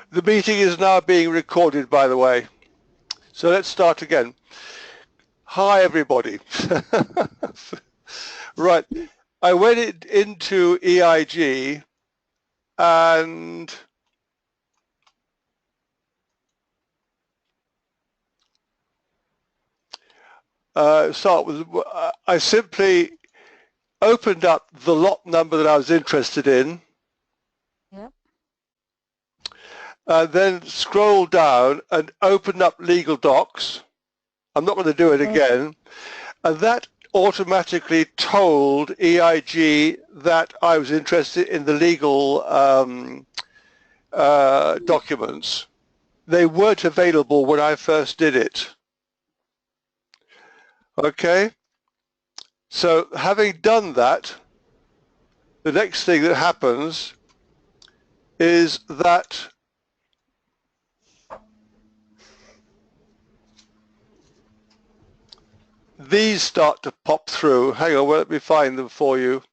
The meeting is now being recorded, by the way. So let's start again. Hi, everybody. Right. I went into EIG and I simply opened up the lot number that I was interested in. Yep. Then scrolled down and opened up legal docs. I'm not going to do it again. And that automatically told EIG that I was interested in the legal documents. They weren't available when I first did it. Okay? So having done that, the next thing that happens is that these start to pop through. Hang on, let me find them for you.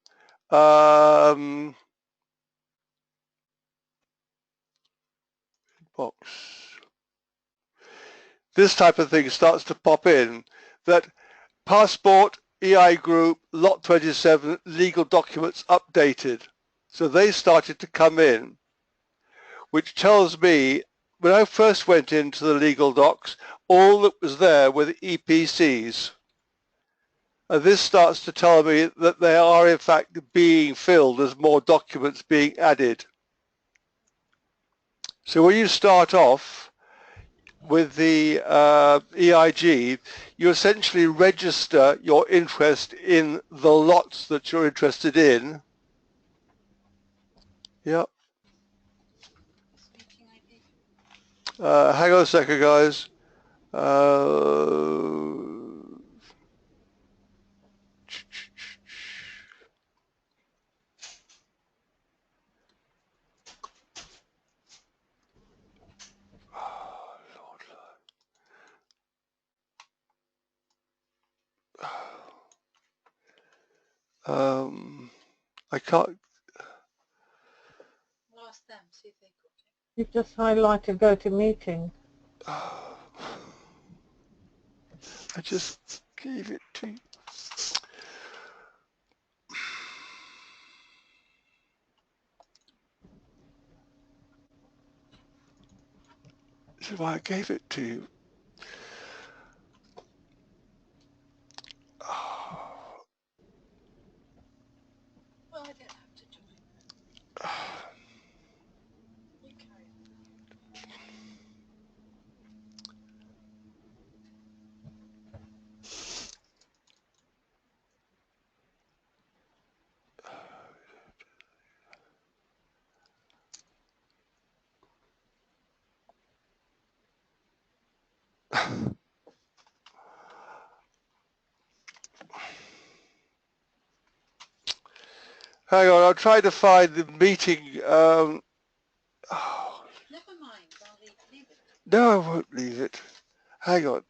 Box. This type of thing starts to pop in, that passport, EI group, lot 27, legal documents updated. So they started to come in, which tells me when I first went into the legal docs, all that was there were the EPCs. And this starts to tell me that they are in fact being filled as more documents being added. So when you start off with the EIG, you essentially register your interest in the lots that you're interested in. Yep. Hang on a second, guys. I can't. Ask them, see if they got it. You just highlighted go to meeting. I just gave it to you. This is why I gave it to you. Well, I don't have to do it. Okay. Hang on, I'll try to find the meeting. Never mind, I'll leave it. No, I won't leave it. Hang on.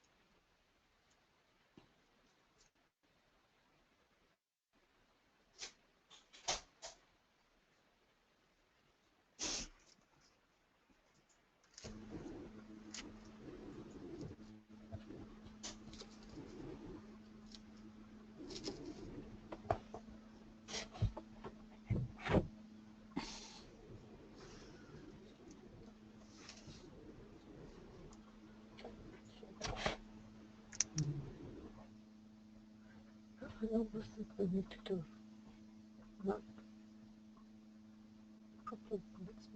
What think we need to do? Not couple of minutes,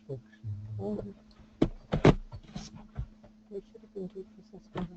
but we should have been doing this as well.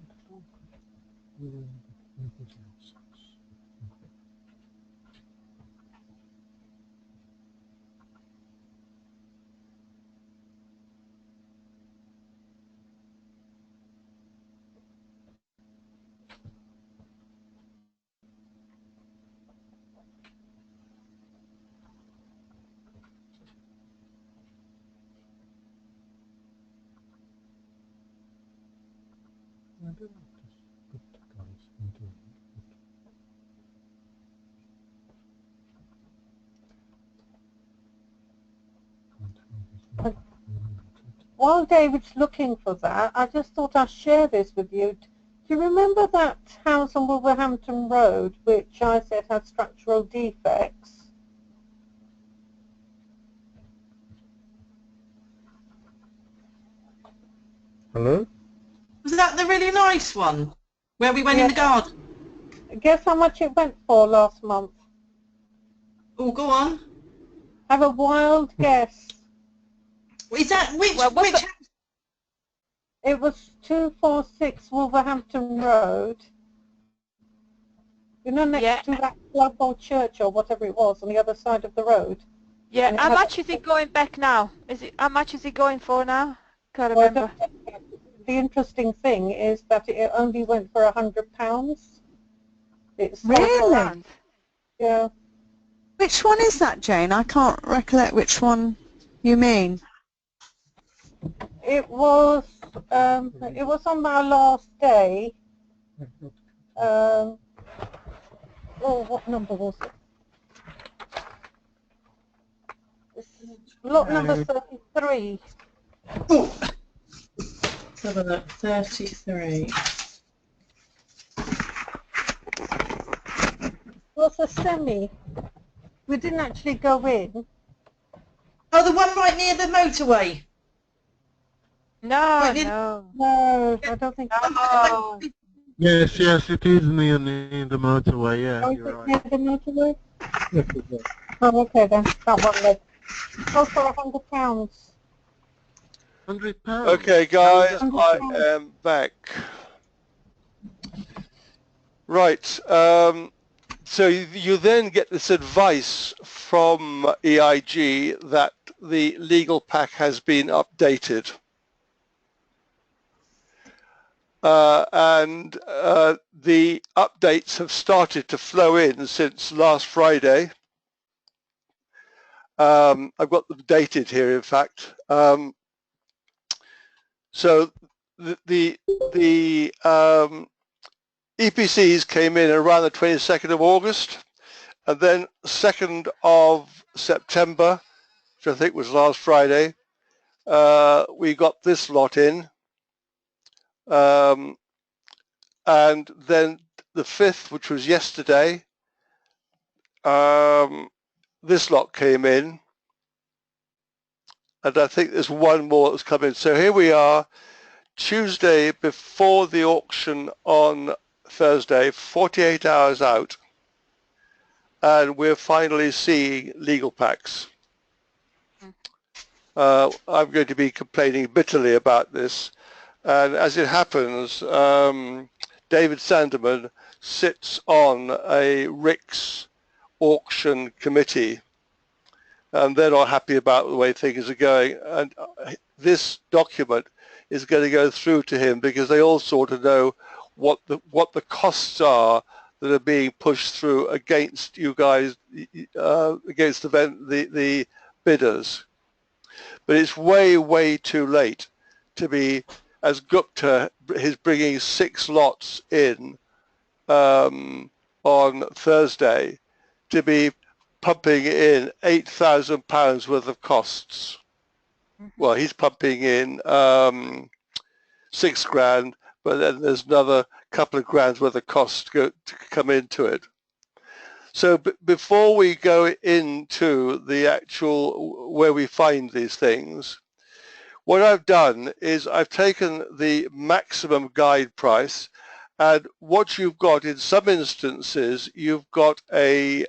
while David's looking for that, I just thought I'd share this with you. Do you remember that house on Wolverhampton Road, which I said had structural defects? Hello? Was that the really nice one where we went in the garden? Guess how much it went for last month? Oh, go on. Have a wild guess. Is that which? Well, which? It was 246 Wolverhampton Road. You know, next to that club or church or whatever it was on the other side of the road. Yeah. How much is it going back now? How much is it going for now? Can't remember. The interesting thing is that it only went for £100. It's Really? Yeah. Which one is that, Jane? I can't recollect which one you mean. It was on our last day. Oh, what number was it? This is lot number 33. Oh, let's have a look. 33. It was a semi. We didn't actually go in. Oh, the one right near the motorway. No, Wait, no. No, I don't think so. Oh. Yes, it is near the motorway, yeah, Oh, is you're it right. near the motorway? Yes, it is. Oh, okay then. That one then. Oh, for £100. £100? Okay, guys, £100. I am back. Right. So you then get this advice from EIG that the legal pack has been updated. And the updates have started to flow in since last Friday. I've got them dated here, in fact. So the EPCs came in around the 22nd of August, and then 2nd of September, which I think was last Friday, we got this lot in. And then the 5th, which was yesterday, this lot came in. And I think there's one more that's come in. So here we are, Tuesday before the auction on Thursday, 48 hours out. And we're finally seeing legal packs. I'm going to be complaining bitterly about this. And as it happens, David Sanderman sits on a RICS auction committee, and they're not happy about the way things are going. And this document is going to go through to him because they all sort of know what the costs are that are being pushed through against you guys, against the bidders. But it's way too late to be, as Gupta is bringing 6 lots in on Thursday, to be pumping in £8,000 worth of costs. Well, he's pumping in 6 grand, but then there's another couple of grand's worth of costs to come into it. So before we go into the actual where we find these things, what I've done is I've taken the maximum guide price, and what you've got in some instances, you've got a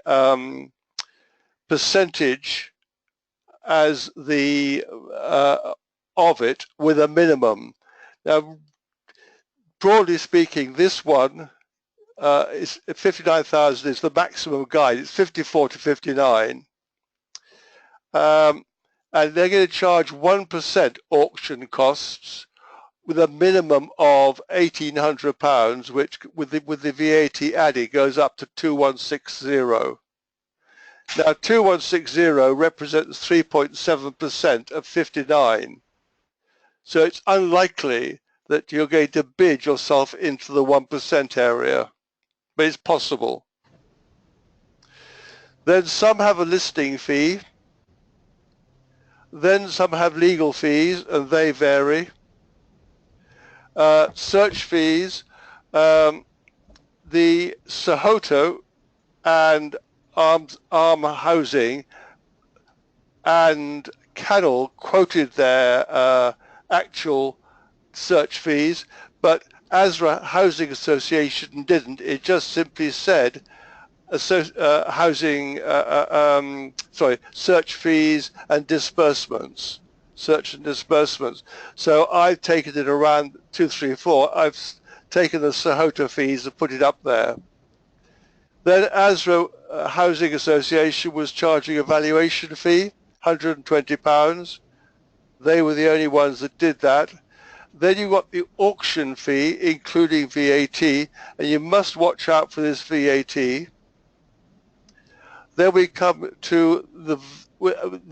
percentage as the of it with a minimum. Now, broadly speaking, this one is 59,000 is the maximum guide. It's 54 to 59. And they're going to charge 1% auction costs with a minimum of £1,800, which with the VAT added goes up to 2160. Now 2160 represents 3.7% of 59. So it's unlikely that you're going to bid yourself into the 1% area, but it's possible. Then some have a listing fee. Then some have legal fees, and they vary. Search fees, the Sohoto and Arm Housing and Canal quoted their actual search fees, but ASRA Housing Association didn't. It just simply said search fees and disbursements. Search and disbursements. So I've taken it around 234. I've taken the Sohoto fees and put it up there. Then ASRA Housing Association was charging a valuation fee, £120. They were the only ones that did that. Then you got the auction fee, including VAT, and you must watch out for this VAT. Then we come to the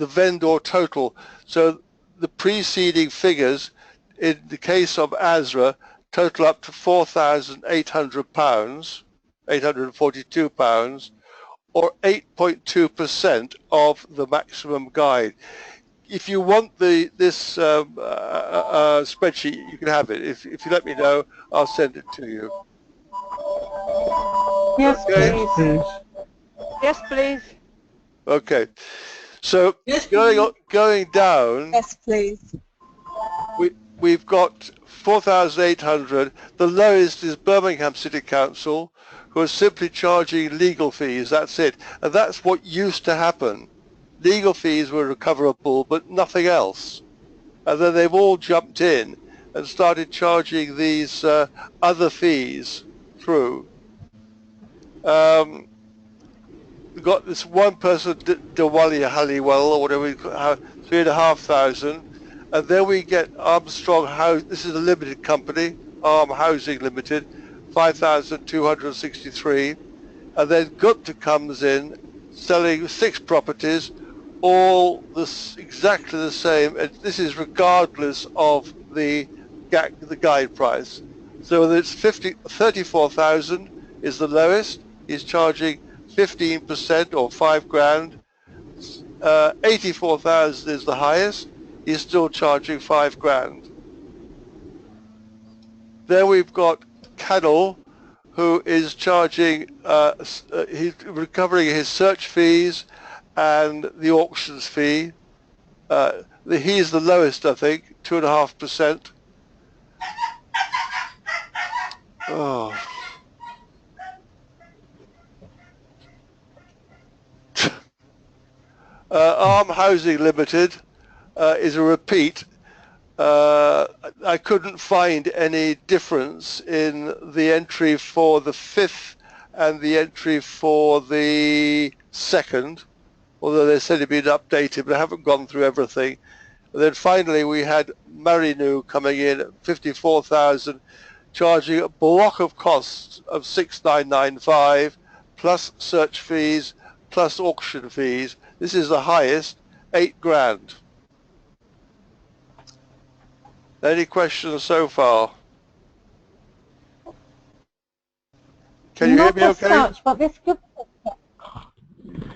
vendor total. So the preceding figures, in the case of ASRA, total up to £4,800, £842, or 8.2% of the maximum guide. If you want this spreadsheet, you can have it. If you let me know, I'll send it to you. Yes, Okay. please. Yes, please. Okay. So Yes, going down, Yes, please. we've got 4,800. The lowest is Birmingham City Council, who are simply charging legal fees. That's it. And that's what used to happen. Legal fees were recoverable, but nothing else. And then they've all jumped in and started charging these other fees through. We've got this one person, Diwali Halliwell, or whatever, 3,500. And then we get Armstrong House. This is a limited company, Arm Housing Limited, 5,263. And then Gupta comes in, selling 6 properties, all exactly the same. And this is regardless of the guide price. So it's 34,000 is the lowest. He's charging 15% or 5 grand. 84,000 is the highest. He's still charging 5 grand. Then we've got Canal, who is charging, he's recovering his search fees and the auctions fee. He's the lowest, I think, 2.5%. Oh. Arm Housing Limited is a repeat. I couldn't find any difference in the entry for the 5th and the entry for the 2nd, although they said it'd been updated, but I haven't gone through everything. And then finally we had Marinu coming in at 54,000, charging a block of costs of 6,995 plus search fees plus auction fees. This is the highest, 8 grand. Any questions so far? Can you hear me okay? Not as such, but this could...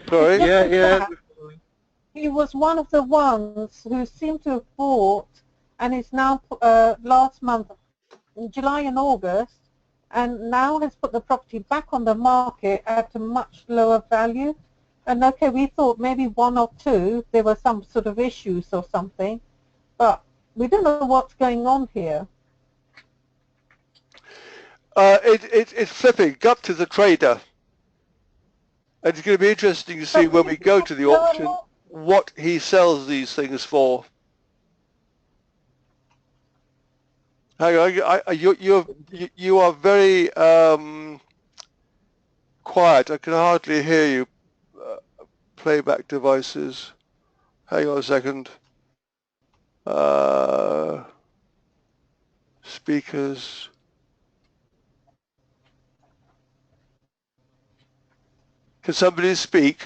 Sorry? Yeah. He was one of the ones who seemed to have bought, and is now last month, in July and August, and now has put the property back on the market at a much lower value. And okay, we thought maybe 1 or 2, there were some sort of issues or something, but we don't know what's going on here. It's flipping. Gupt is a trader. And it's going to be interesting to see when we go to the auction what he sells these things for. Hang on, you are very quiet. I can hardly hear you. Playback devices. Hang on a second. Speakers. Can somebody speak?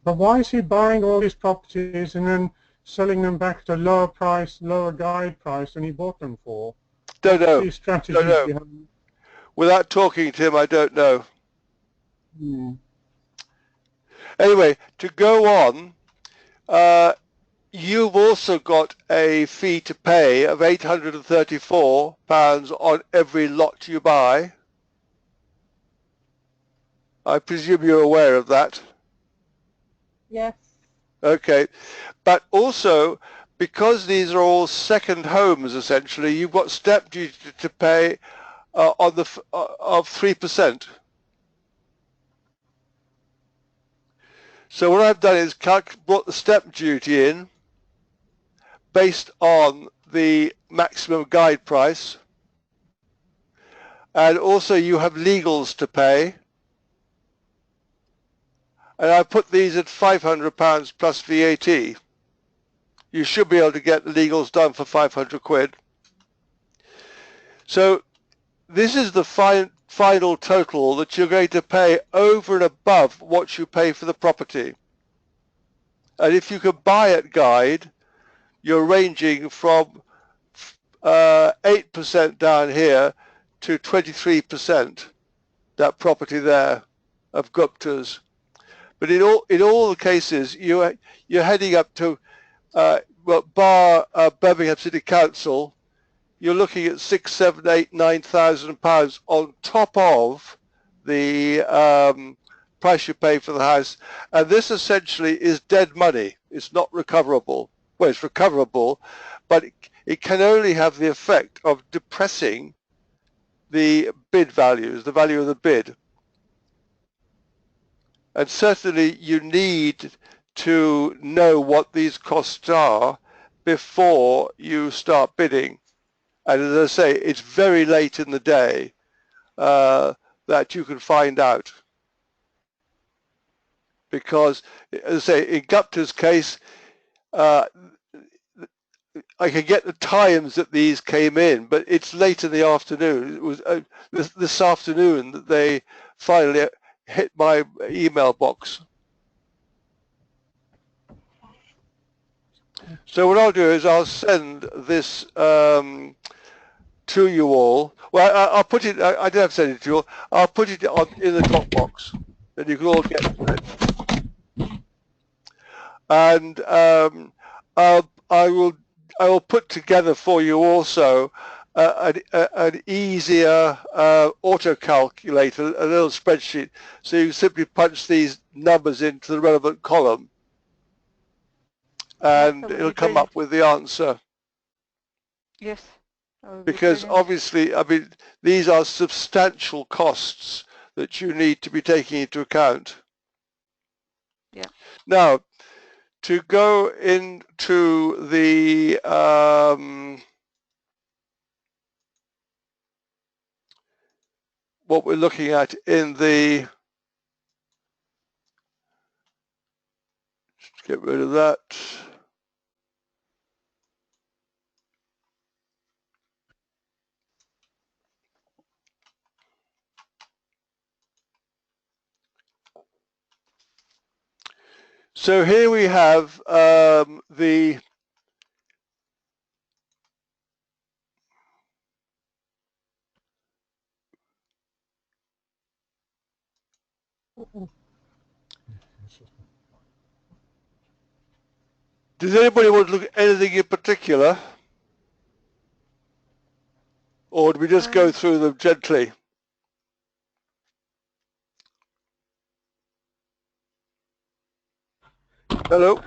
But why is he buying all these properties and then selling them back at a lower price, lower guide price than he bought them for? Don't know. These strategies Don't know. behind... Without talking to him, I don't know. Hmm. Anyway, to go on, you've also got a fee to pay of £834 on every lot you buy. I presume you're aware of that. Yes. Okay, but also because these are all second homes, essentially, you've got stamp duty to pay on the of 3%. So what I've done is brought the stamp duty in based on the maximum guide price, and also you have legals to pay, and I put these at £500 plus VAT. You should be able to get the legals done for 500 quid. So this is the final total that you're going to pay over and above what you pay for the property. And if you can buy at guide, you're ranging from 8% down here to 23%, that property there of Gupta's. But in all the cases, you're heading up to, well, bar Birmingham City Council, you're looking at £6,000, £7,000, £9,000 on top of the price you pay for the house. And this essentially is dead money. It's not recoverable. Well, it's recoverable, but it can only have the effect of depressing the bid values, the value of the bid. And certainly you need to know what these costs are before you start bidding. And as I say, it's very late in the day that you can find out. Because, as I say, in Gupta's case, I can get the times that these came in, but it's late in the afternoon. It was this afternoon that they finally hit my email box. So what I'll do is I'll send this to you all. Well, I'll put it, I don't have to send it to you all. I'll put it on in the Dropbox, and you can all get to it. And I will put together for you also an easier auto calculator, a little spreadsheet, so you simply punch these numbers into the relevant column, and it'll come up with the answer. Yes. Because obviously, I mean, these are substantial costs that you need to be taking into account. Yeah. Now, to go into the what we're looking at in the, just get rid of that. So here we have the Does anybody want to look at anything in particular? Or do we just go through them gently? Hello?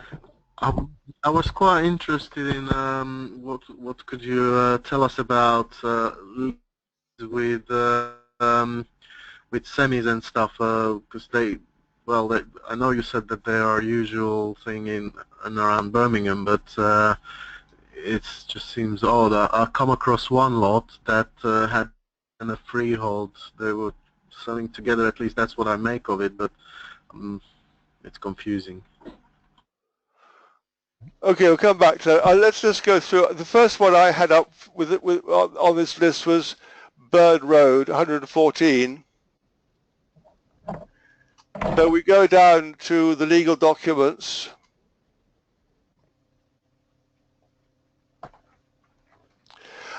I was quite interested in what could you tell us about with semis and stuff, because I know you said that they are usual thing in and around Birmingham, but it just seems odd. I come across one lot that had a freehold. They were selling together, at least that's what I make of it, but it's confusing. Okay, we'll come back to that. Let's just go through. The first one I had up on this list was Bird Road, 114. So we go down to the legal documents.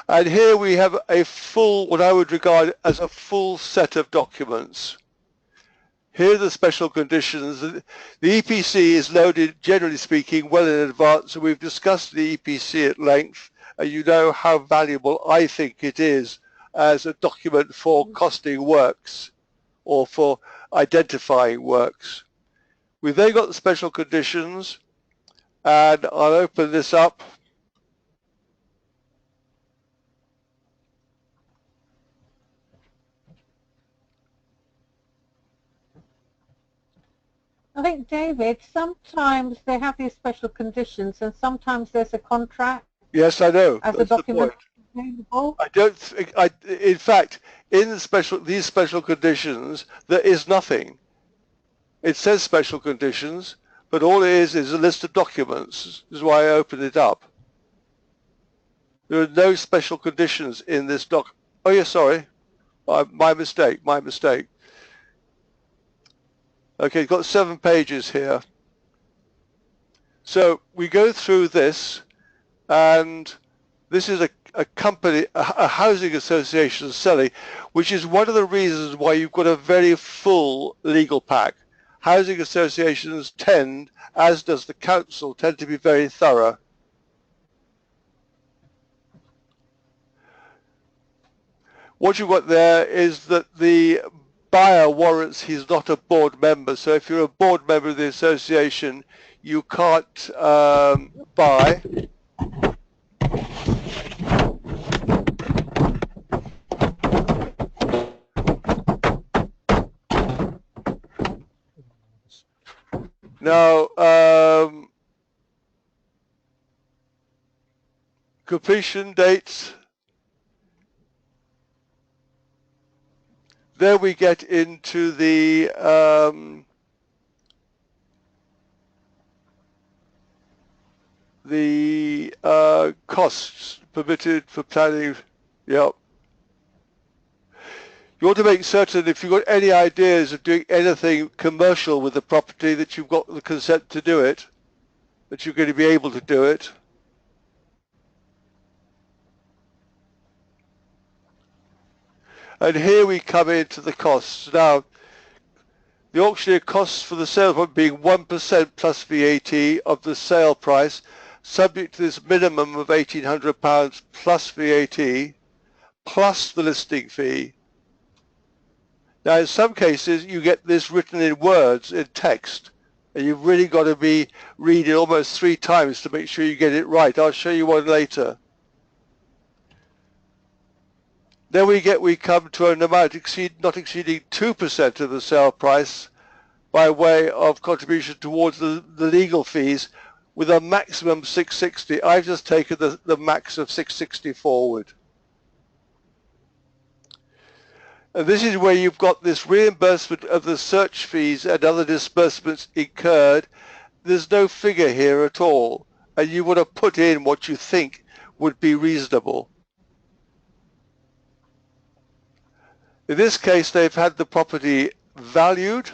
And here we have a full, what I would regard as a full set of documents. Here are the special conditions. The EPC is loaded, generally speaking, well in advance, and we've discussed the EPC at length, and you know how valuable I think it is as a document for costing works or for identifying works. We've then got the special conditions, and I'll open this up. I think, David, sometimes they have these special conditions and sometimes there's a contract Yes, I know. as a That's the document point. available. I don't think, in fact, in these special conditions, there is nothing. It says special conditions, but all it is a list of documents. This is why I opened it up. There are no special conditions in this doc. Oh, yeah, sorry. My mistake, my mistake. Okay, it's got 7 pages here. So we go through this, and this is a company, a housing association selling, which is one of the reasons why you've got a very full legal pack. Housing associations tend, as does the council, tend to be very thorough. What you've got there is that the buyer warrants he's not a board member. So if you're a board member of the association, you can't buy. Now, completion dates. Then we get into the costs permitted for planning. Yep. You want to make certain if you've got any ideas of doing anything commercial with the property that you've got the consent to do it, that you're going to be able to do it. And here we come into the costs. Now, the auctioneer costs for the sale point being 1% plus VAT of the sale price, subject to this minimum of £1,800 plus VAT, plus the listing fee. Now, in some cases, you get this written in words, in text, and you've really got to be reading almost 3 times to make sure you get it right. I'll show you one later. Then we come to an amount not exceeding 2% of the sale price by way of contribution towards the legal fees, with a maximum 660. I've just taken the max of 660 forward. And this is where you've got this reimbursement of the search fees and other disbursements incurred. There's no figure here at all, and you want to put in what you think would be reasonable. In this case, they've had the property valued,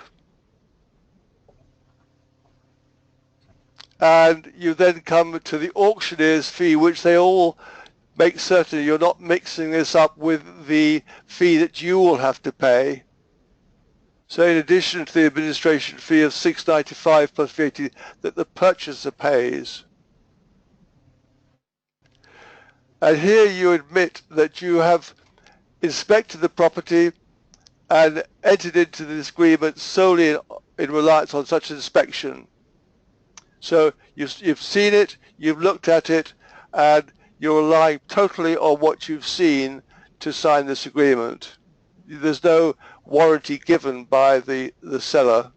and you then come to the auctioneer's fee, which they all make certain you're not mixing this up with the fee that you will have to pay. So in addition to the administration fee of £6.95 plus VAT that the purchaser pays. And here you admit that you have inspected the property and entered into this agreement solely in reliance on such inspection. So you've seen it, you've looked at it, and you're relying totally on what you've seen to sign this agreement. There's no warranty given by the seller.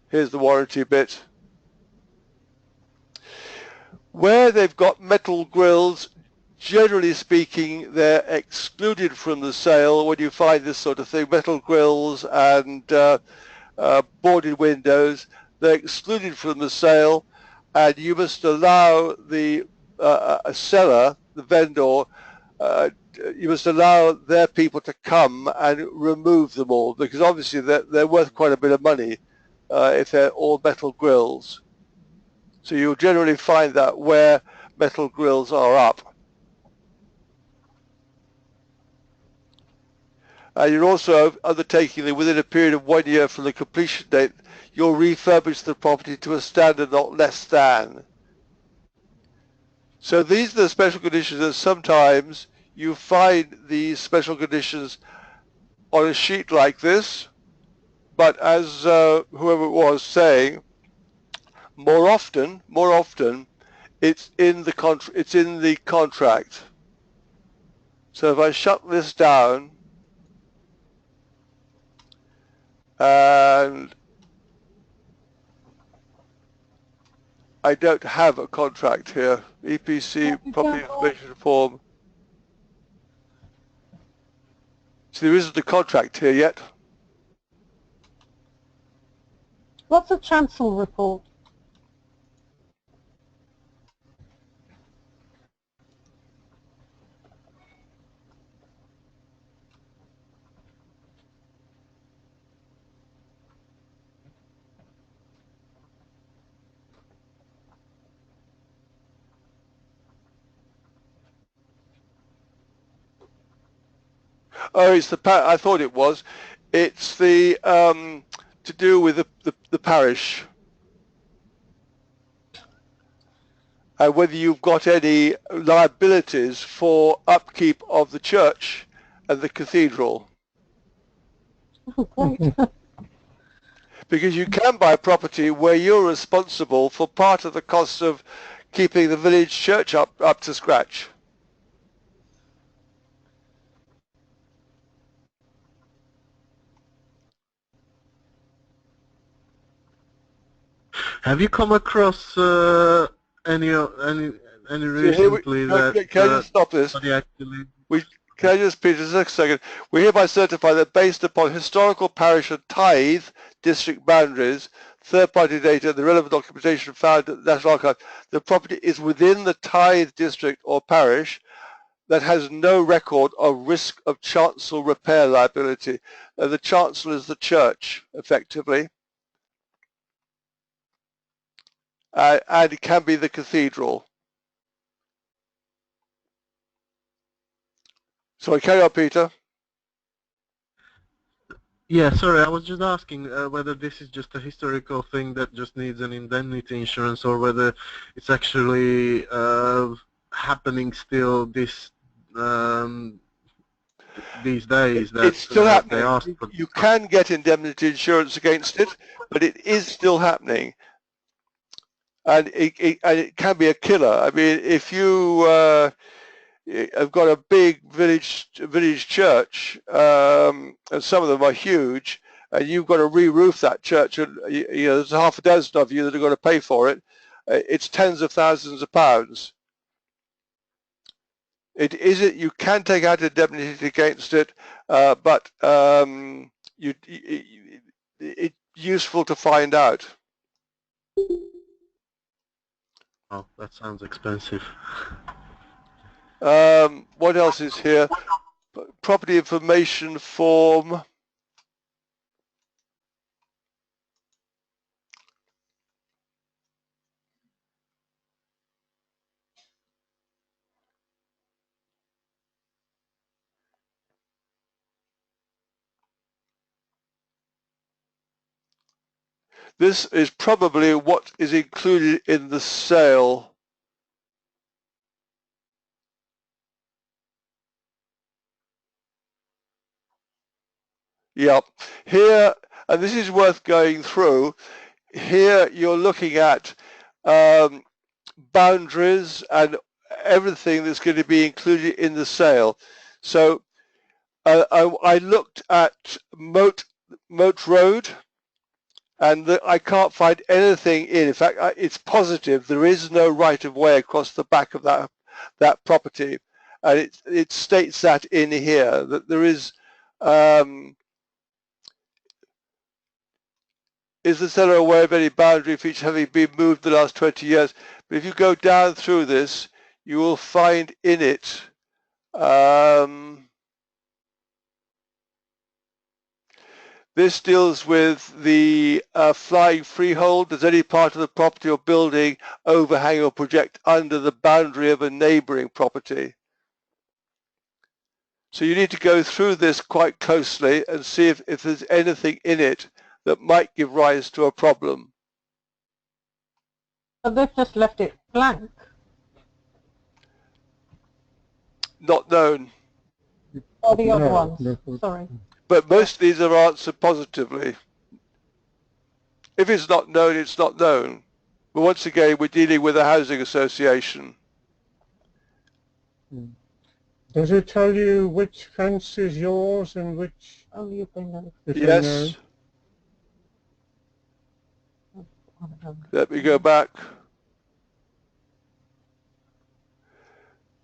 Here's the warranty bit. Where they've got metal grills, generally speaking, they're excluded from the sale when you find this sort of thing, metal grills and boarded windows. They're excluded from the sale, and you must allow the seller, the vendor, you must allow their people to come and remove them all, because obviously they're worth quite a bit of money if they're all metal grills. So you'll generally find that where metal grills are up. You're also undertaking that within a period of 1 year from the completion date, you'll refurbish the property to a standard not less than. So these are the special conditions, and sometimes you find these special conditions on a sheet like this, but as whoever it was saying, more often, it's in the contract. So if I shut this down, and I don't have a contract here, EPC property information form. So there isn't a contract here yet. What's a chancel report? Oh, it's I thought it was. It's the to do with the parish. And whether you've got any liabilities for upkeep of the church and the cathedral. Great. Because you can buy property where you're responsible for part of the cost of keeping the village church up to scratch. Have you come across any recently that can I just stop this? actually? Can I just, Peter, just a second? We hereby certify that based upon historical parish and tithe district boundaries, third-party data, and the relevant documentation found at the National Archive, the property is within the tithe district or parish that has no record of risk of chancel repair liability. The chancel is the church, effectively. And it can be the cathedral. So I carry on, Peter. Yeah, sorry, I was just asking whether this is just a historical thing that just needs an indemnity insurance, or whether it's actually happening still these days. That It's still happening. they ask for. You can get indemnity insurance against it, but it is still happening. And it can be a killer. I mean, if you have got a big village church, and some of them are huge, and you've got to re-roof that church, and there's half a dozen of you that are going to pay for it. It's tens of thousands of pounds. You can take out indemnity against it, but it's useful to find out. Oh, that sounds expensive. What else is here? Property information form. This is probably what is included in the sale. Yep. Here, and this is worth going through, here you're looking at boundaries and everything that's going to be included in the sale. So I looked at Moat Road, and I can't find anything in. In fact, it's positive there is no right of way across the back of that property, and it states that in here that there is. Is the seller aware of any boundary features having been moved in the last 20 years? But if you go down through this, you will find in it this deals with the flying freehold. Does any part of the property or building overhang or project under the boundary of a neighbouring property? So you need to go through this quite closely and see if there's anything in it that might give rise to a problem. But they've just left it blank. Not known. Or the other No, ones. no. Sorry. But most of these are answered positively. If it's not known, it's not known. But once again, we're dealing with a housing association. Does it tell you which fence is yours and which? Oh, you can know. If you Yes. know. Let me go back.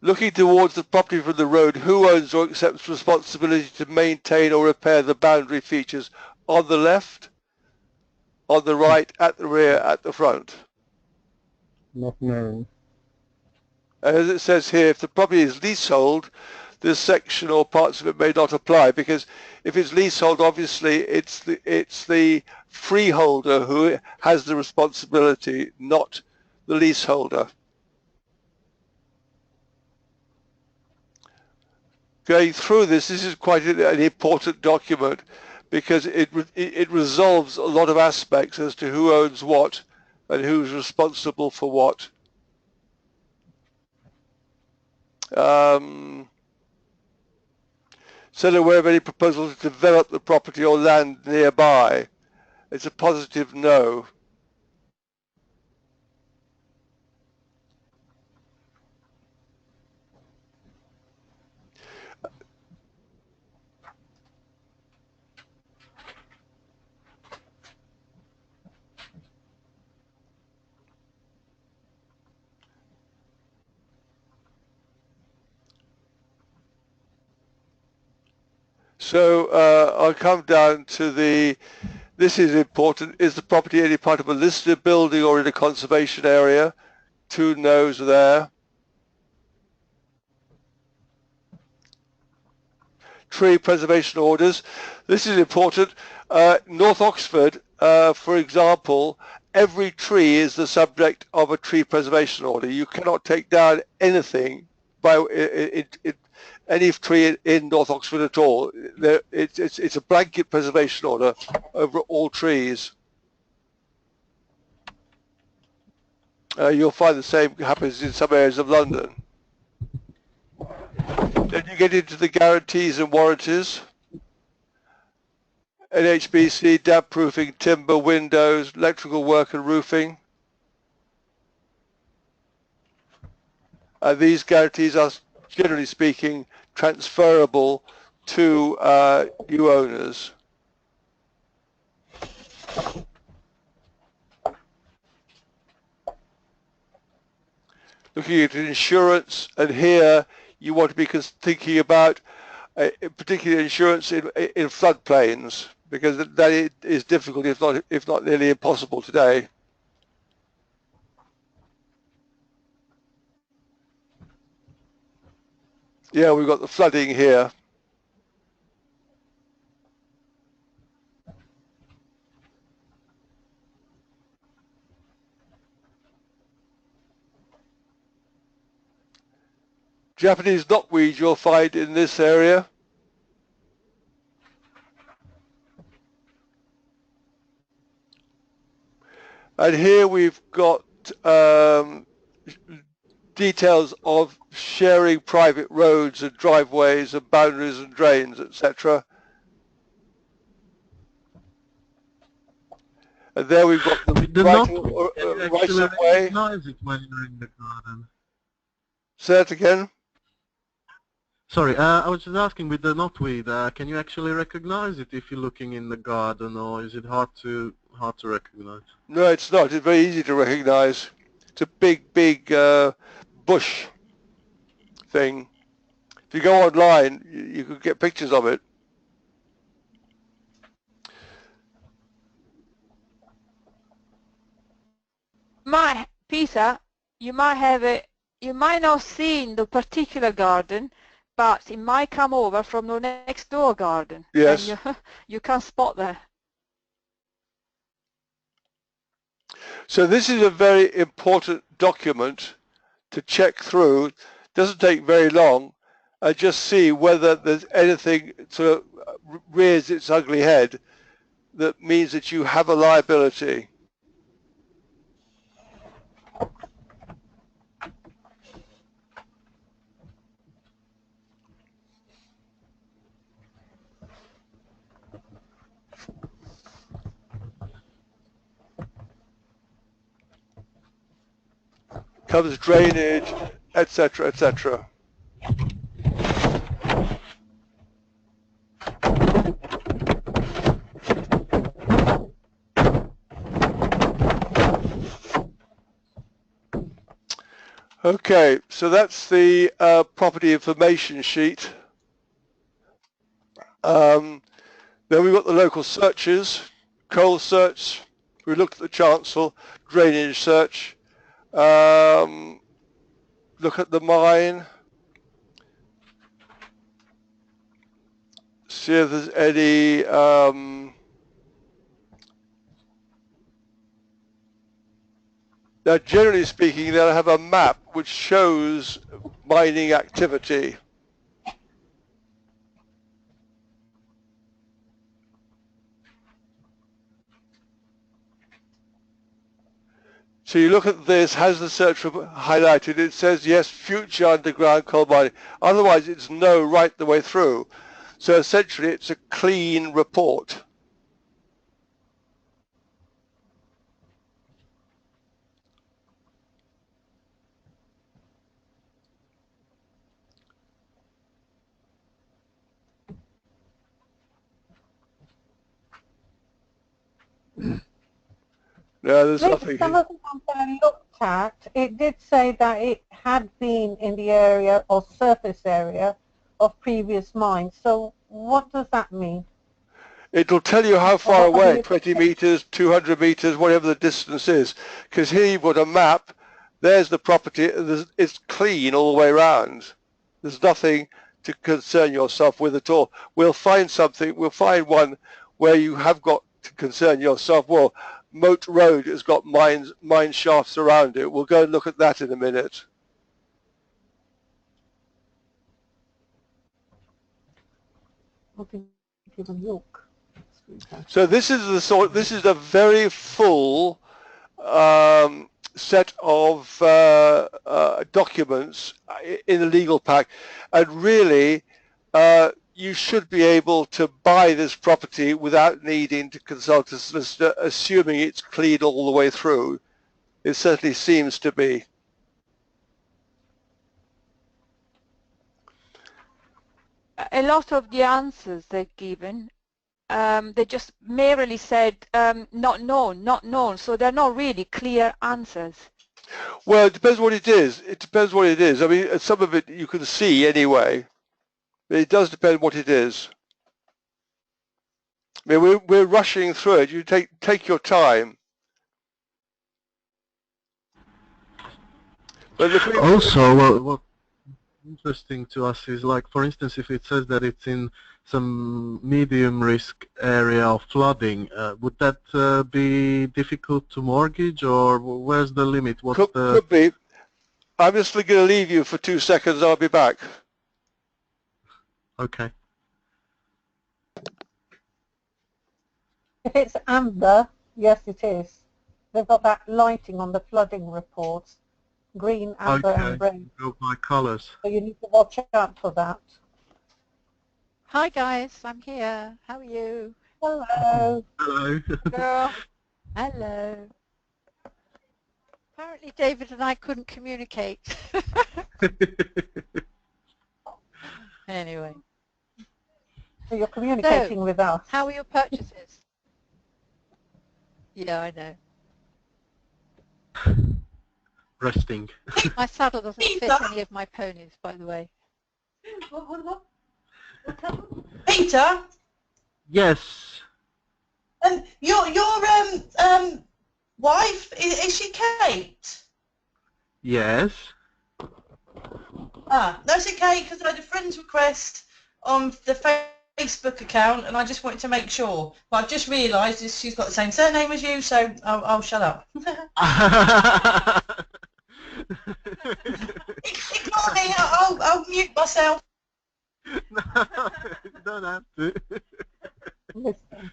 Looking towards the property from the road, who owns or accepts responsibility to maintain or repair the boundary features? On the left, on the right, at the rear, at the front? Not known. As it says here, if the property is leasehold, this section or parts of it may not apply, because if it's leasehold, obviously it's the freeholder who has the responsibility, not the leaseholder. Going through this is quite an important document, because it resolves a lot of aspects as to who owns what and who's responsible for what. Said aware of any proposal to develop the property or land nearby. It's a positive no. So I'll come down to this is important, is the property any part of a listed building or in a conservation area? 2 no's there. Tree preservation orders, this is important. North Oxford, for example, every tree is the subject of a tree preservation order. You cannot take down anything by any tree in North Oxford at all. It's a blanket preservation order over all trees. You'll find the same happens in some areas of London. Then you get into the guarantees and warranties. NHBC, damp proofing, timber, windows, electrical work and roofing. These guarantees are, generally speaking, transferable to new owners. Looking at insurance, and here you want to be thinking about particularly insurance in floodplains, because that is difficult, if not nearly impossible today. Yeah, we've got the flooding here. Japanese knotweed you'll find in this area. And here we've got details of sharing private roads and driveways and boundaries and drains, etc. And there we've got the right of way. Recognize it when you're in the garden. Say that again. Sorry, I was just asking, with the knotweed, can you actually recognize it if you're looking in the garden, or is it hard to recognize? No, it's not. It's very easy to recognize. It's a big bush thing. If you go online, you could get pictures of it. Peter, you might not see in the particular garden, but it might come over from the next door garden. Yes. And you can spot that. So this is a very important document to check through. Doesn't take very long, and just see whether there's anything sort of rears its ugly head that means that you have a liability. Covers drainage, etc., etc. Okay, so that's the property information sheet. Then we've got the local searches, coal search, we looked at the chancel, drainage search, look at the mine, see if there's any now generally speaking they'll have a map which shows mining activity. So you look at this, has the search highlighted, it says yes, future underground coal mining. Otherwise it's no right the way through. So essentially it's a clean report. No, there's nothing. Some of the ones that I looked at, it did say that it had been in the area or surface area of previous mines. So what does that mean? It'll tell you how far away, 20 meters, 200 meters, whatever the distance is. Because here you've got a map, there's the property, it's clean all the way around. There's nothing to concern yourself with at all. We'll find something, we'll find one where you have got to concern yourself. Well, Moat Road has got mine shafts around it. We'll go and look at that in a minute. Okay, give a look. So this is the sort. This is a very full set of documents in the legal pack, and really, you should be able to buy this property without needing to consult a solicitor, assuming it's clean all the way through. It certainly seems to be. A lot of the answers they're given, they just merely said not known, not known. So they're not really clear answers. Well, it depends what it is. It depends what it is. I mean, some of it you can see anyway. It does depend what it is. I mean, we're rushing through it. You take your time. But if we, also, what's interesting to us is, like, for instance, if it says that it's in some medium risk area of flooding, would that be difficult to mortgage, or where's the limit? Could be. I'm just going to leave you for 2 seconds. I'll be back. Okay. If it's amber, yes it is. They've got that lighting on the flooding reports. Green, amber and red. Go by colours. So you need to watch out for that. Hi guys, I'm here. How are you? Hello. Hello. Girl. Hello. Apparently David and I couldn't communicate. Anyway. So you're communicating with us. How are your purchases? Yeah, I know. Resting. My saddle doesn't fit any of my ponies, by the way. What? Peter? Yes. And your wife, is she Kate? Yes. Ah, that's okay, because I had a friend's request on the Facebook account, and I just wanted to make sure. But I've just realised she's got the same surname as you, so I'll shut up. Ignore me. I'll mute myself. No, you don't have to. Listen.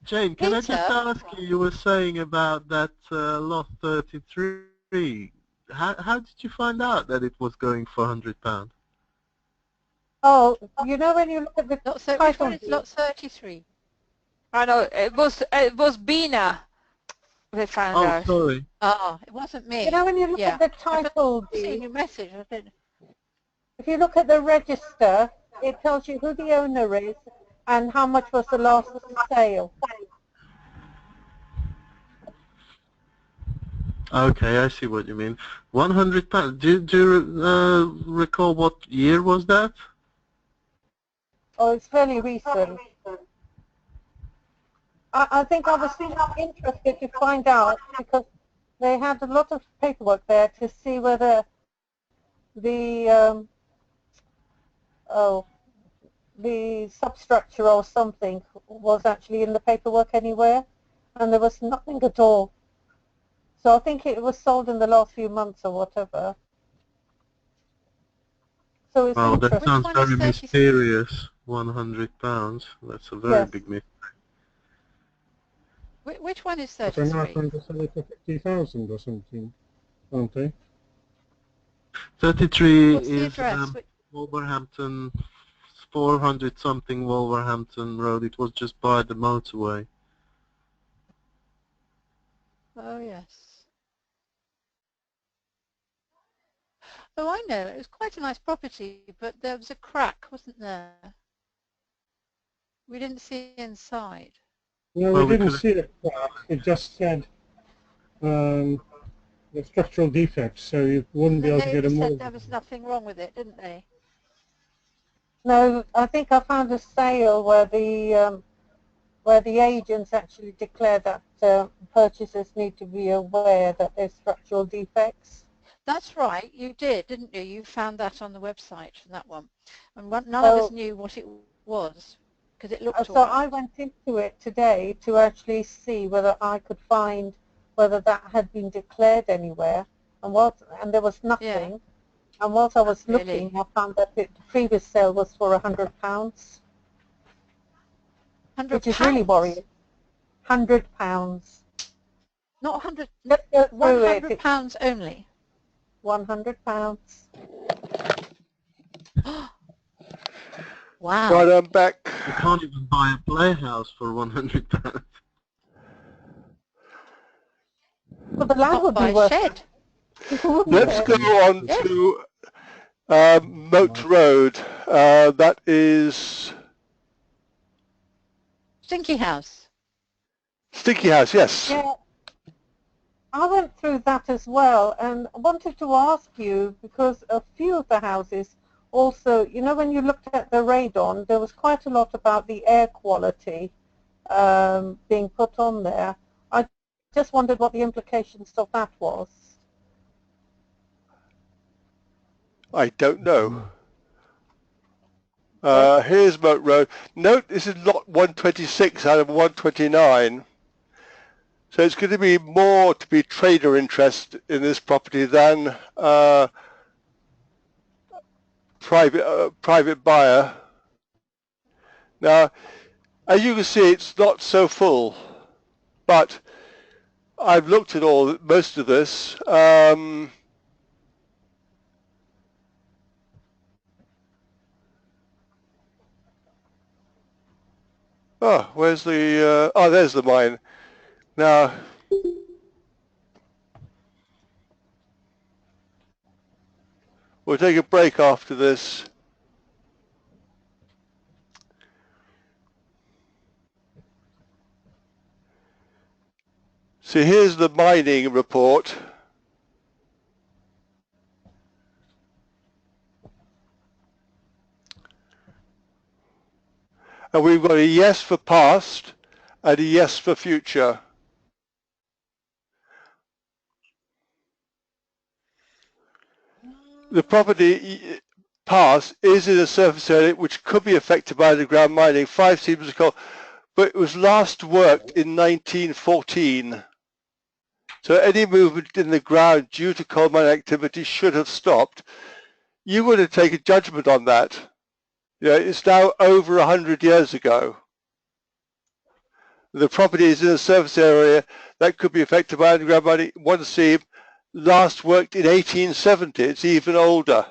Jane, can I just Peter? ask you, you were saying about that lot 33. How did you find out that it was going for £100? Oh, you know when you look at the Lot which title one is deed, lot 33? I know it was Bina. They found Oh, out. sorry. Oh, it wasn't me. you know when you look Yeah. at the I just title seen deed, your message. I didn't. if you look at the register, it tells you who the owner is and how much was the last sale. Okay, I see what you mean. £100. Do you recall what year was that? Oh, it's fairly recent. I think I was interested to find out because they had a lot of paperwork there to see whether the the substructure or something was actually in the paperwork anywhere, and there was nothing at all. So I think it was sold in the last few months or whatever. So it's Oh, that interesting. sounds Which one is very 33? mysterious. £100. That's a very Yes. big mystery. Which one is But they're now 33? trying to sell it for 50,000 or something, aren't they? 33 What's the is address? Wolverhampton, 400 something Wolverhampton Road. It was just by the motorway. Oh, yes. Oh, I know. It was quite a nice property, but there was a crack, wasn't there? We didn't see inside. No, Well, we we didn't could. see a crack. It just said the structural defects, so you wouldn't be The able to get a neighbour said mortgage. there was nothing wrong with it, didn't they? No, I think I found a sale where the agents actually declare that purchasers need to be aware that there's structural defects. That's right. You did, didn't you? You found that on the website for that one. And none of us So, knew what it was because it looked all so right. I went into it today to actually see whether I could find whether that had been declared anywhere, and there was nothing. Yeah. And whilst I was Really? looking, I found that the previous sale was for £100, which is really £100? worrying. £100. Not 100. Let's go through it. It's £100 only. £100. Wow. Right, I'm back. You can't even buy a playhouse for £100. But the land Not would by be a worth shed. it, wouldn't Let's it? go on Yes. to Moat Road. That is Stinky house. Sticky House, yes. Yeah, I went through that as well and wanted to ask you because a few of the houses also, you know, when you looked at the radon, there was quite a lot about the air quality being put on there. I just wondered what the implications of that was. I don't know. Yes. Here's Moat Road. Note this is lot 126 out of 129. So it's going to be more to be trader interest in this property than private buyer. Now, as you can see, it's not so full, but I've looked at most of this. Oh, where's the? Oh, there's the mine. Now, we'll take a break after this. So here's the mining report. And we've got a yes for past and a yes for future. The property past is in a surface area which could be affected by underground mining. 5 seems of coal, but it was last worked in 1914. So any movement in the ground due to coal mining activity should have stopped. you would have taken judgment on that. It's now over 100 years ago. The property is in a surface area that could be affected by underground mining. One seam last worked in 1870. It's even older.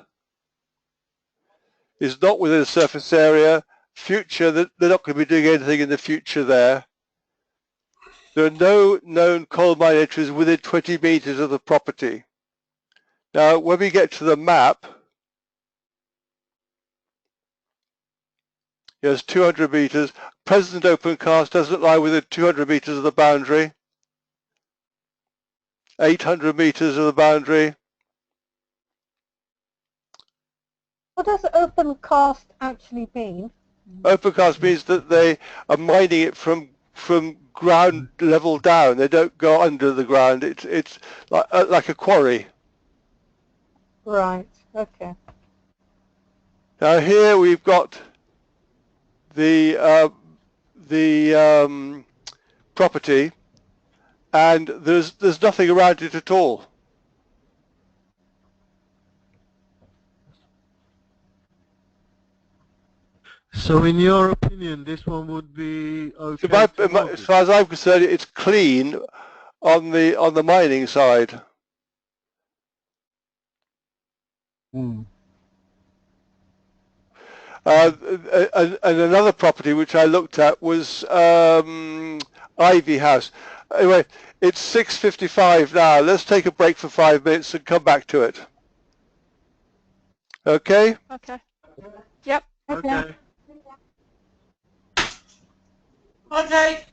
It's not within a surface area. Future, they're not going to be doing anything in the future there. There are no known coal mine entries within 20 meters of the property. Now, when we get to the map, here's 200 meters. Present open cast doesn't lie within 200 meters of the boundary. 800 meters of the boundary. What does open cast actually mean? Open cast means that they are mining it from ground level down. They don't go under the ground. It's like a quarry. Right. Okay. Now here we've got the property, and there's nothing around it at all. So in your opinion, this one would be okay? As far as I'm concerned, it's clean on the mining side. Hmm. And another property which I looked at was Ivy House. Anyway, it's 6:55 now. Let's take a break for 5 minutes and come back to it. Okay? Okay. Yep. Okay. Okay.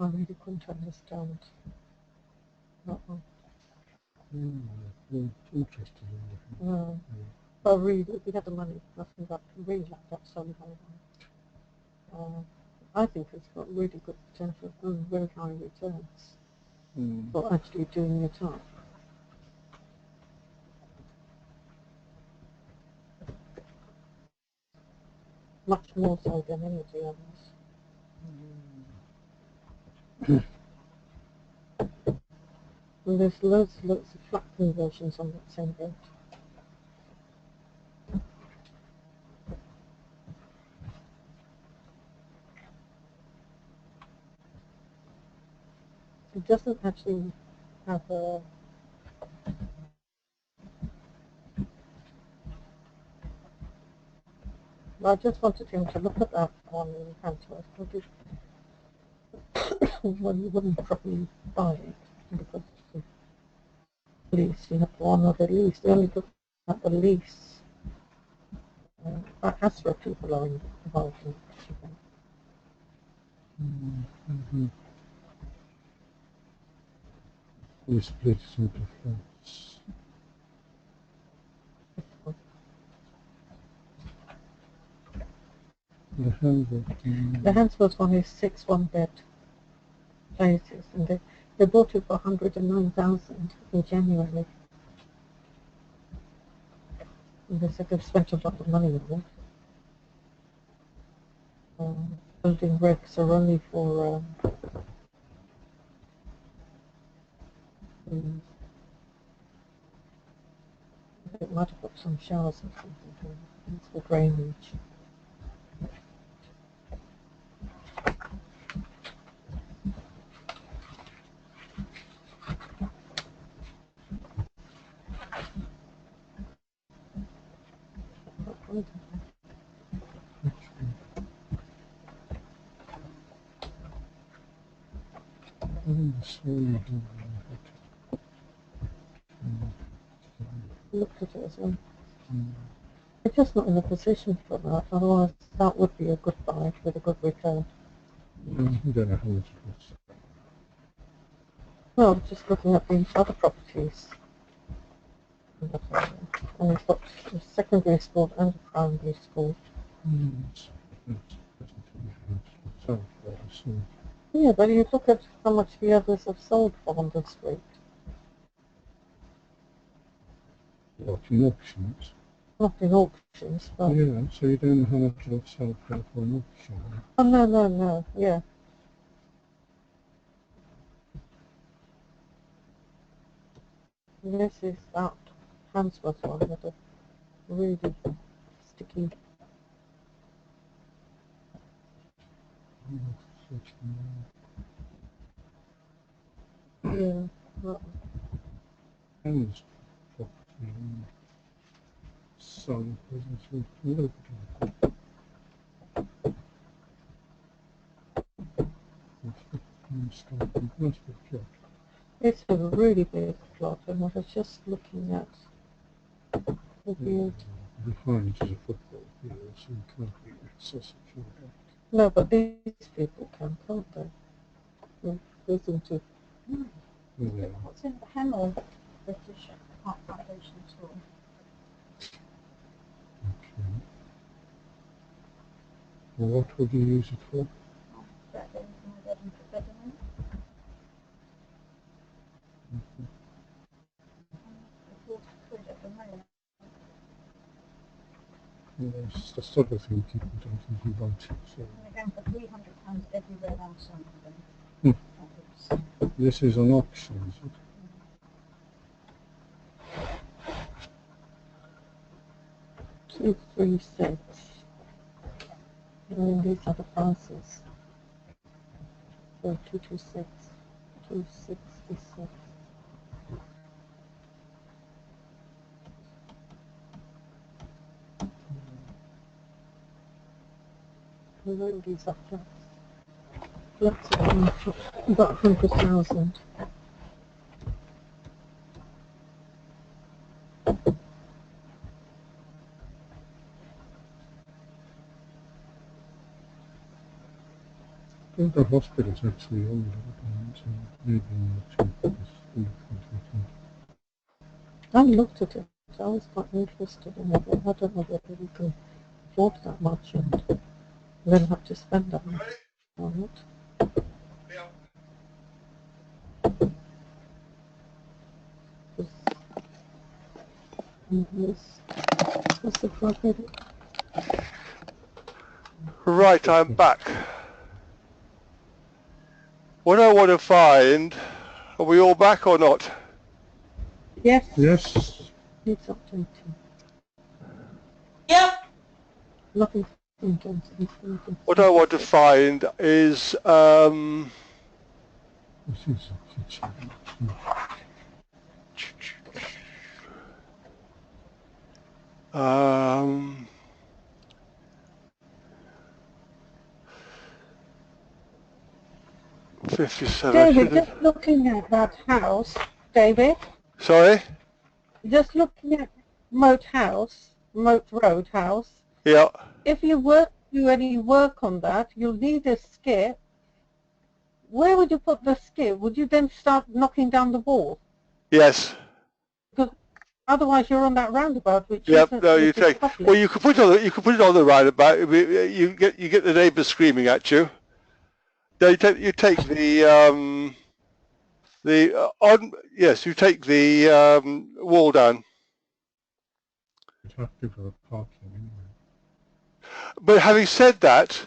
I really couldn't understand that one. Interesting. No. But really, if we had the money, I think that really like that solar home. I think it's got really good potential and very high returns for actually doing it up. Much more so than any of the others. And there's loads of flat conversions on that same road. It doesn't actually have a I just wanted him to look at that one in Handsworth, because well, you wouldn't probably buy it because of the lease. You have one of the lease. They only look at the lease. Astra people are involved in it. We split it into flats. The Handsworth one is 6 one-bed places, and they bought it for 109,000 in January. And they said they've spent a lot of money on it. Building regs are only for it might have got some showers or something. It's for drainage. Look at it as well. It's just not in a position for that, otherwise that would be a good buy with a good return. You don't know how much it costs. Well, just looking at the other properties. And it's got a secondary school and a primary school. Yeah, but you look at how much the others have sold for on the street. What, in auctions? Not in auctions, but... Yeah, so you don't know how much it'll sell for an auction. Oh, no, yeah. This is that Handsworth one with a really sticky... Yeah, that And property. Some business with it's a really big plot, and I was just looking at the view. Behind is a football field, so you can't really access it from there. No, but these people can, can't they? Goes into... Yeah. What's in the Hemel British Art Foundation School? Okay. Well, what would you use it for? Yes, the sort of thing people don't really want. So. Again, for £300 everywhere else on them. This is an auction, is it? 236. And these are the prices. So 226, 266. And then these are flats. Flats are about 100,000. I think the hospital's actually older, so maybe not. I looked at it. I was quite interested in it. I don't know whether we can afford that much and then have to spend that much on it. What's the property? Right, I'm back. What I want to find, are we all back or not? Yes. Yes. It's updating. Yep. Nothing. What I want to find is This is a kitchen. 57. David, just looking at that house, David. Sorry? Just looking at Moat Road House. Yeah. If you were to do any work on that, you'll need a skip. Where would you put the skip? Would you then start knocking down the wall? Yes. Because otherwise you're on that roundabout, which Yep. isn't, No, you which is take. public. Well, you could put it on the roundabout. You get the neighbours screaming at you. No, you take the yes, you take the wall down. You'd have to for parking anyway. But having said that,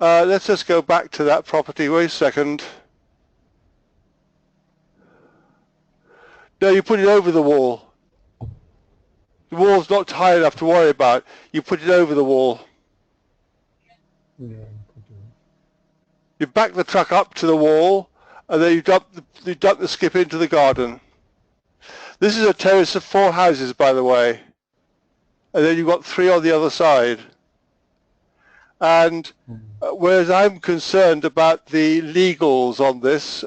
let's just go back to that property. Wait a second. No, you put it over the wall. The wall's not high enough to worry about. You put it over the wall. Yeah, you could do it. You back the truck up to the wall, and then you dump the skip into the garden. This is a terrace of 4 houses, by the way. And then you've got 3 on the other side. And whereas I'm concerned about the legals on this,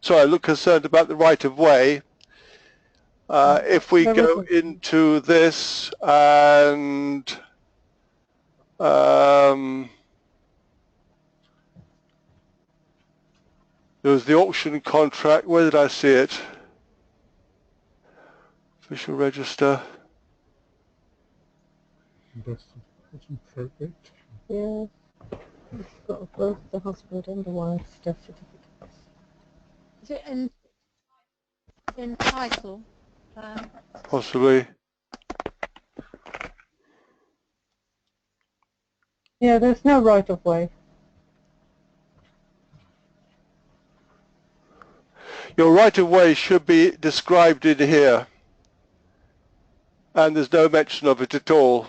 sorry, I look concerned about the right of way. If we go into this and there was the auction contract. Where did I see it? Official register. Yeah, it's got both the husband and the wife's death certificates. Is it in title? Possibly. Yeah, there's no right of way. Your right of way should be described in here, and there's no mention of it at all.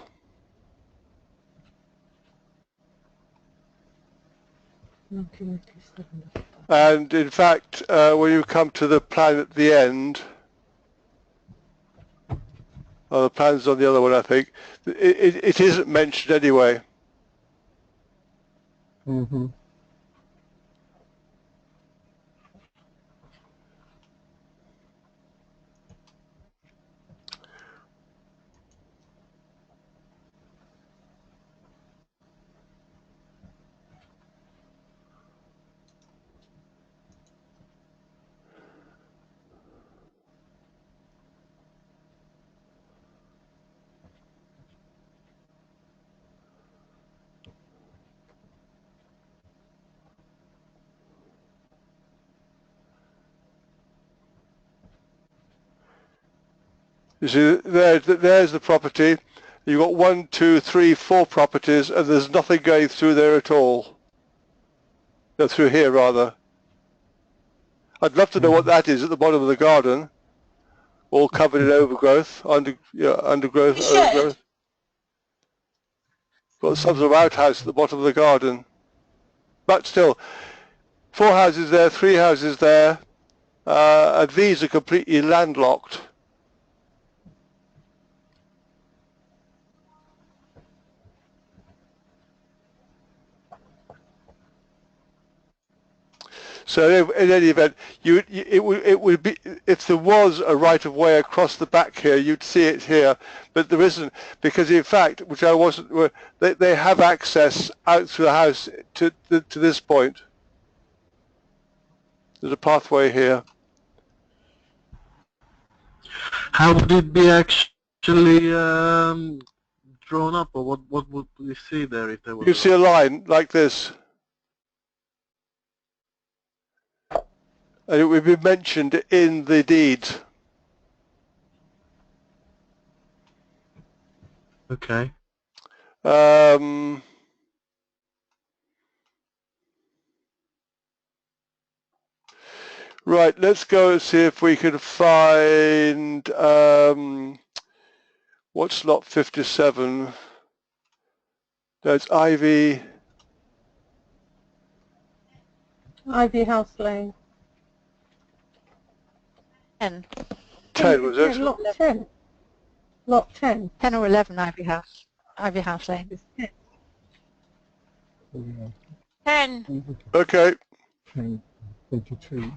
And in fact, when you come to the plan at the end, oh, the plan's on the other one, I think, it isn't mentioned anyway. Mm-hmm. You see, there's the property. You've got 1, 2, 3, 4 properties, and there's nothing going through there at all. No, through here, rather. I'd love to know what that is at the bottom of the garden, all covered in overgrowth, undergrowth, overgrowth. Got some sort of outhouse at the bottom of the garden. But still, 4 houses there, 3 houses there, and these are completely landlocked. So in any event, it would be, if there was a right of way across the back here, you'd see it here, but there isn't, because in fact, which I wasn't, they have access out through the house to this point. There's a pathway here. How would it be actually drawn up, or what would we see there if there was? You see a line like this. And it would be mentioned in the deeds. Okay. Right, let's go and see if we can find what's lot 57. That's Ivy House Lane. 10. 10, was it? Yeah, lot 10. Lot 10. 10 or 11 Ivy House Lane. 10. Okay. 10, 22.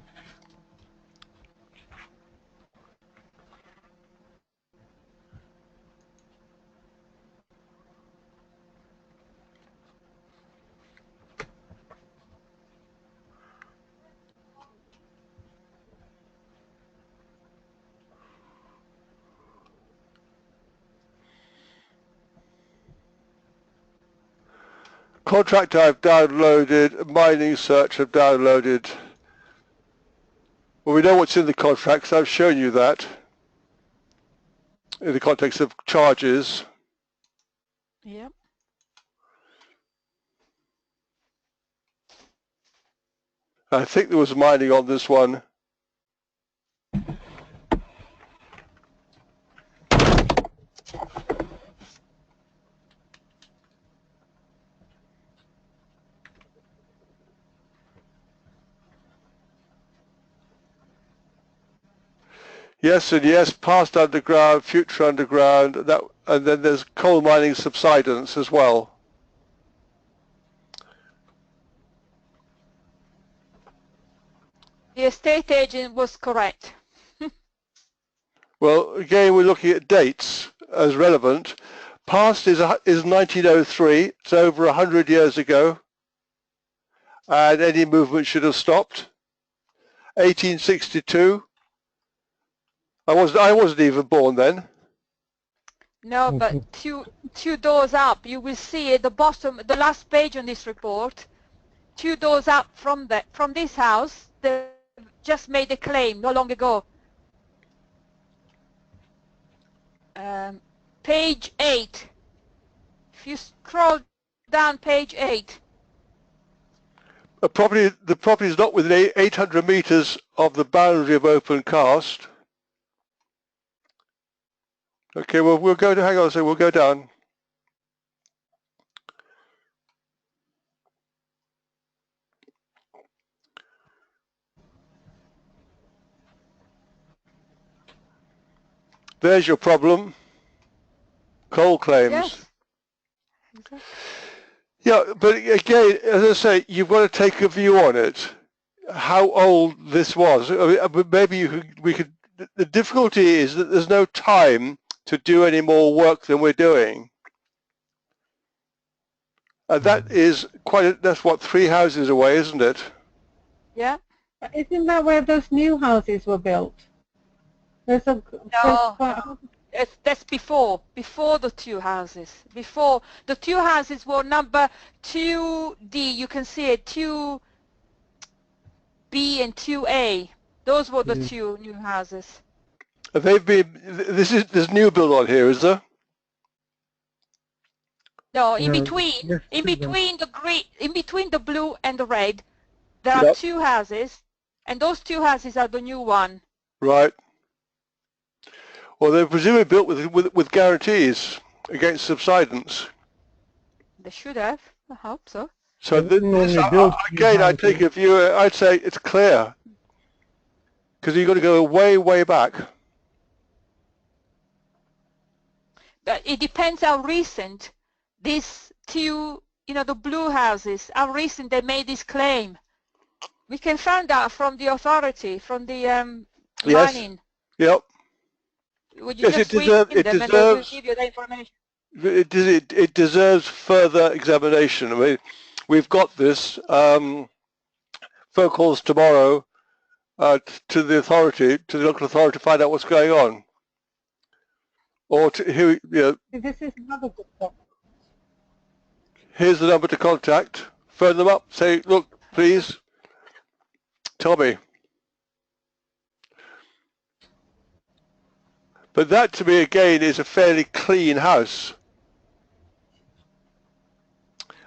Contract I've downloaded, mining search I've downloaded. Well, we know what's in the contract, so I've shown you that in the context of charges. Yep. I think there was mining on this one. Yes and yes, past underground, future underground, and then there's coal mining subsidence as well. The estate agent was correct. Well, again, we're looking at dates as relevant. Past is 1903. It's over 100 years ago, and any movement should have stopped. 1862. I wasn't even born then. No, but two doors up, you will see at the bottom, the last page on this report, 2 doors up from this house, they just made a claim not long ago. Page 8. If you scroll down page 8. The property is not within 800 meters of the boundary of open cast. Okay, well, we'll go to, hang on a second, we'll go down. There's your problem. Coal claims. Yes. Exactly. Yeah, but again, as I say, you've got to take a view on it, how old this was. I mean, maybe we could, the difficulty is that there's no time to do any more work than we're doing. And that is that's what, 3 houses away, isn't it? Yeah. Isn't that where those new houses were built? There's a No. That's before the 2 houses. Before the 2 houses were number 2D. You can see it, 2B and 2A. Those were the 2 new houses. They've been. There's new build on here, is there? No, in No, between yes, the green, in between the blue and the red, there are Yep. 2 houses, and those 2 houses are the new one. Right. Well, they're presumably built with guarantees against subsidence. They should have. I hope so. So They wouldn't this, normally build again, I houses. take a view. I'd say it's clear because you've got to go way, way back. But it depends how recent these 2, the blue houses, how recent they made this claim. We can find out from the authority, from the Yes. mining. Yep. Would you Yes, just it read deserves. them It and they will deserves. give you the information? It deserves further examination. I mean, we've got this. Phone calls tomorrow to the authority, to the local authority, to find out what's going on. Or to who, This is another good point. here's the number to contact. Phone them up. Say, look, please, tell me. But that, to me, again, is a fairly clean house.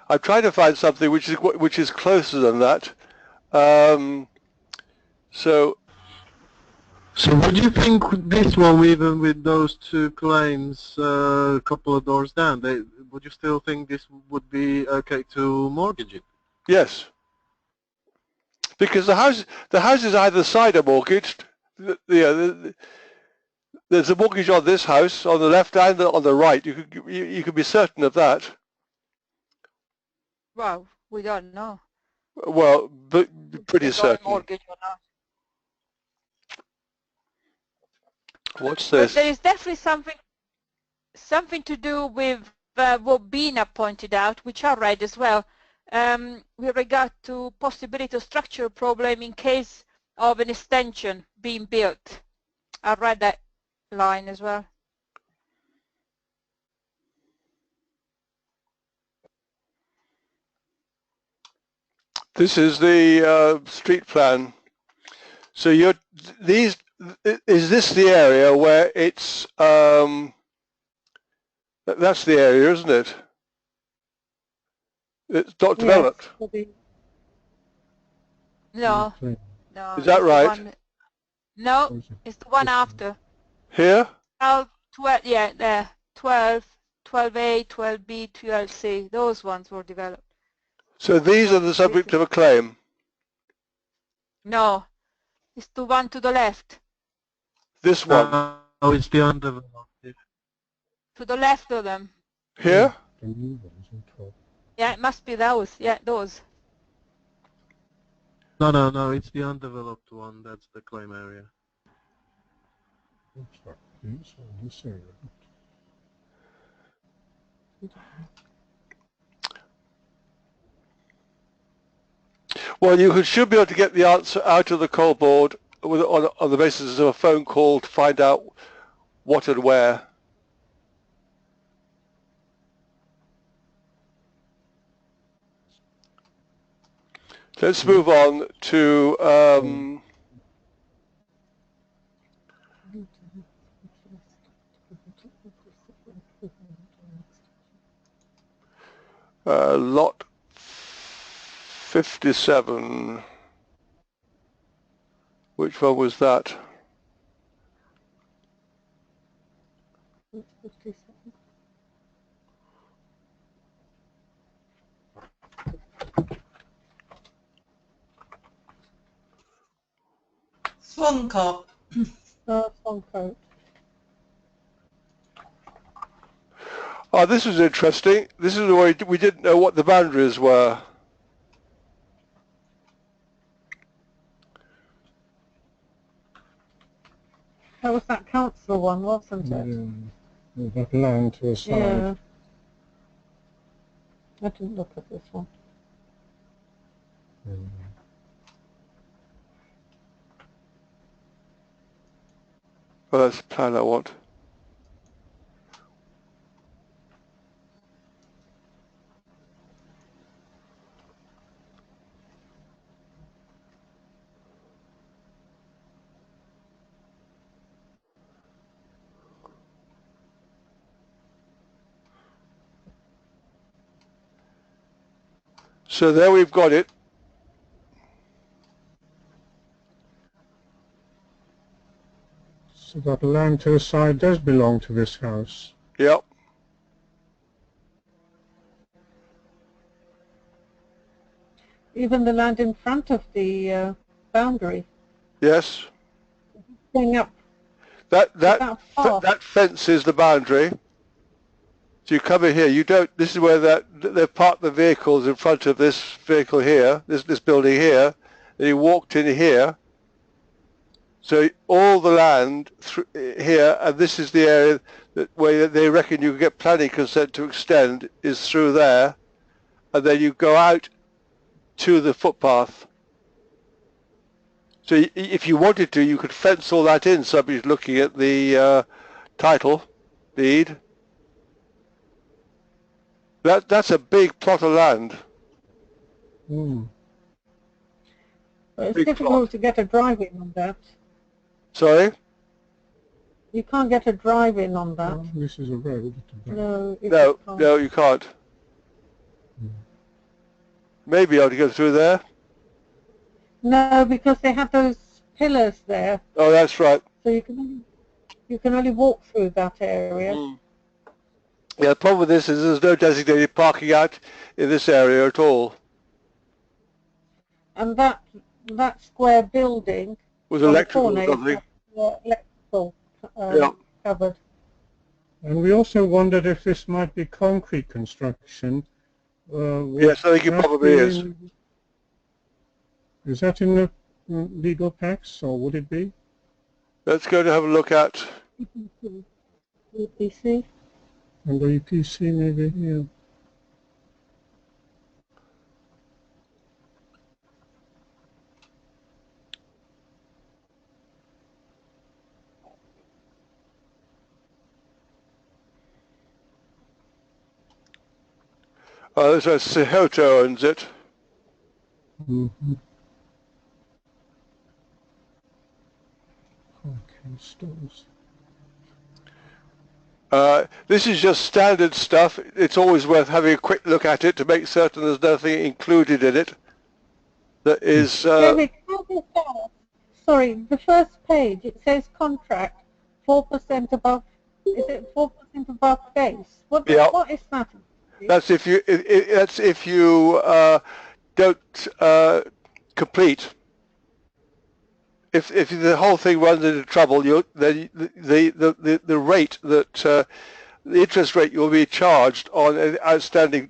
I'm trying to find something which is closer than that. So would you think this one, even with those 2 claims a couple of doors down, would you still think this would be okay to mortgage it? yes, because the houses either side are mortgaged. There's a mortgage on this house on the left and on the right. You can be certain of that. Well, we don't know. Well, but pretty If they're going certain. mortgage or not. What's But this? there is definitely something to do with what Bina pointed out, which I read as well, with regard to possibility of structural problem in case of an extension being built. I read that line as well. This is the street plan. So is this the area where it's that's the area, isn't it? It's not developed. Yes, No, no. Is that it's the right? one- no, it's the one after. Here? 12, yeah, there. 12A, 12B, 12C. Those ones were developed. So these are the subject of a claim. No, it's the one to the left. This one. Oh, it's the undeveloped. To the left of them. Here? Yeah, it must be those. Yeah, those. No, it's the undeveloped one. That's the claim area. Looks like this or this area. Well, you should be able to get the answer out of the call board on the basis of a phone call to find out what and where. Let's move on to lot 57. Which one was that? Swancott. Swancoat. Oh, this was interesting. This is where we didn't know what the boundaries were. That was that council one, wasn't it? Yeah, that land to the side. Yeah. I didn't look at this one. Well, that's the plan I want. So there we've got it. So that land to the side does belong to this house. Yep. Even the land in front of the boundary. Yes. Going up. That fence is the boundary. So you come in here. You don't. This is where they've parked the vehicles in front of this vehicle here. This building here. And you walked in here. So all the land here, and this is the area where they reckon you can get planning consent to extend, is through there, and then you go out to the footpath. So if you wanted to, you could fence all that in. Somebody's looking at the title deed. That's a big plot of land. But it's difficult to get a drive-in on that. Sorry? You can't get a drive-in on that. Oh, this is a road. No, No, you can't. Maybe you ought to go through there. No, because they have those pillars there. Oh, that's right. So you can only walk through that area. Yeah, the problem with this is there's no designated parking out in this area at all. And that square building Was electrical or something. Electrical covered. And we also wondered if this might be concrete construction. Yes, I think it probably is. Is that in the legal packs, or would it be? Let's go to have a look at EPC. Under EPC, maybe, yeah. Oh, this is Sehoto owns it. Okay, stores. This is just standard stuff. It's always worth having a quick look at it to make certain there's nothing included in it that is... David, how does that? Sorry, the first page, it says contract 4% above. Is it 4% above base? What is that? That's if you don't complete. If the whole thing runs into trouble, then the rate that the interest rate you'll be charged on an outstanding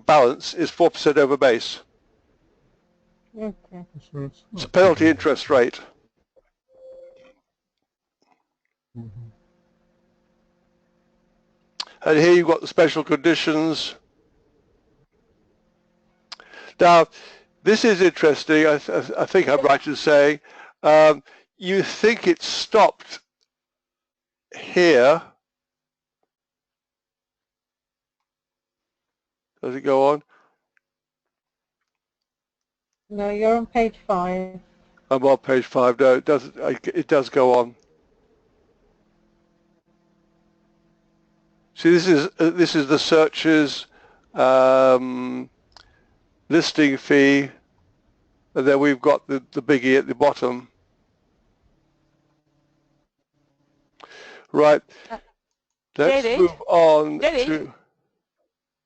balance is 4% over base. Okay. So It's a penalty interest rate. Mhm. And here you've got the special conditions. Now, this is interesting. I think I'm right in saying you think it stopped here. Does it go on? No, you're on page 5. I'm on page 5. No, it doesn't. It does go on. See, this is the searches listing fee, and then we've got the biggie at the bottom. Right. Let's David? move on David? to.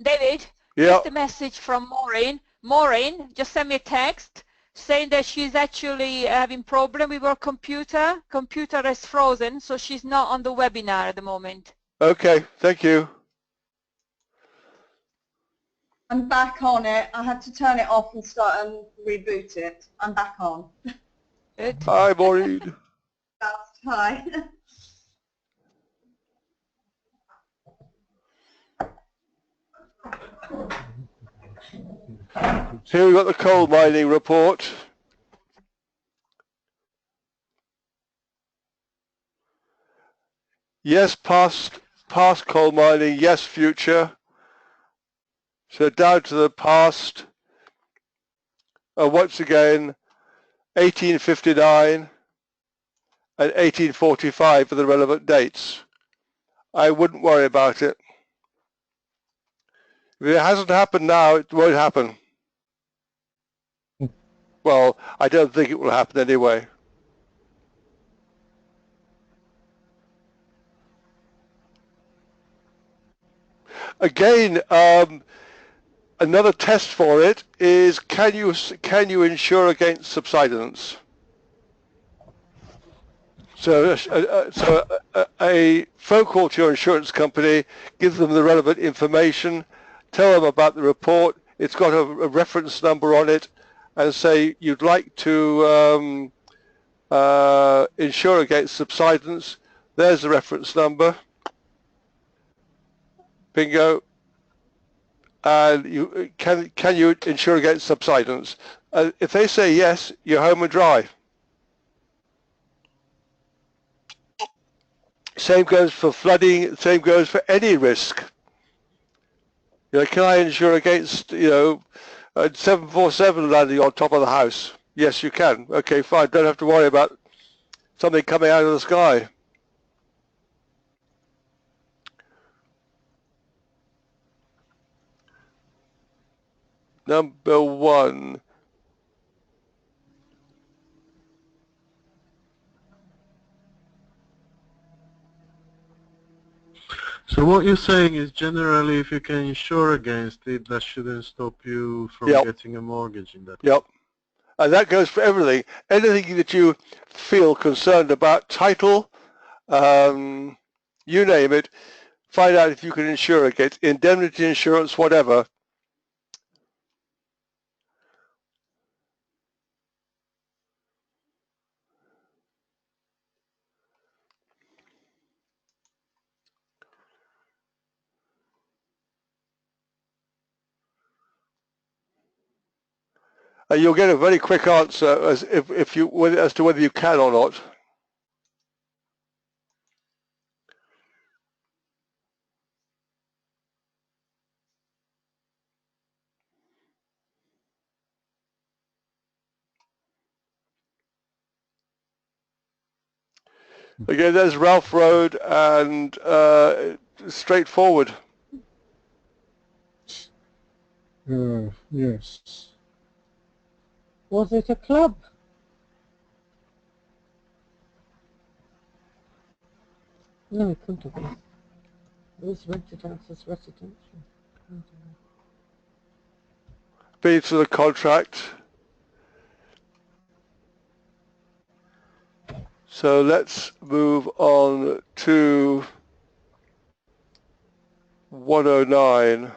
David, Yeah. just a message from Maureen. Maureen just sent me a text saying that she's actually having problem with her computer. Computer is frozen, so she's not on the webinar at the moment. Okay. Thank you. I'm back on it. I had to turn it off and start and reboot it. I'm back on. Good. Hi, Maureen. Hi. Here we've got the coal mining report. Yes, past coal mining. Yes, future. So down to the past. Once again, 1859 and 1845 are the relevant dates. I wouldn't worry about it. If it hasn't happened now, it won't happen. Well, I don't think it will happen anyway. Again, another test for it is can you insure against subsidence? So a phone call to your insurance company, give them the relevant information, tell them about the report. It's got a reference number on it, and say you'd like to insure against subsidence. There's the reference number. Bingo. And you can you insure against subsidence? If they say yes, you're home and dry. Same goes for flooding. Same goes for any risk. You know, can I insure against 747 landing on top of the house? Yes, you can. Okay, fine. Don't have to worry about something coming out of the sky. Number 1. So what you're saying is generally if you can insure against it, that shouldn't stop you from Yep. getting a mortgage in that. Yep. And that goes for everything. Anything that you feel concerned about, title, you name it, find out if you can insure against indemnity insurance, whatever. And you'll get a very quick answer as to whether you can or not. Again, there's Ralph Road and straightforward. Yes. Was it a club? No, it couldn't have been. It was rented out as residential. Be to the contract. So let's move on to 109.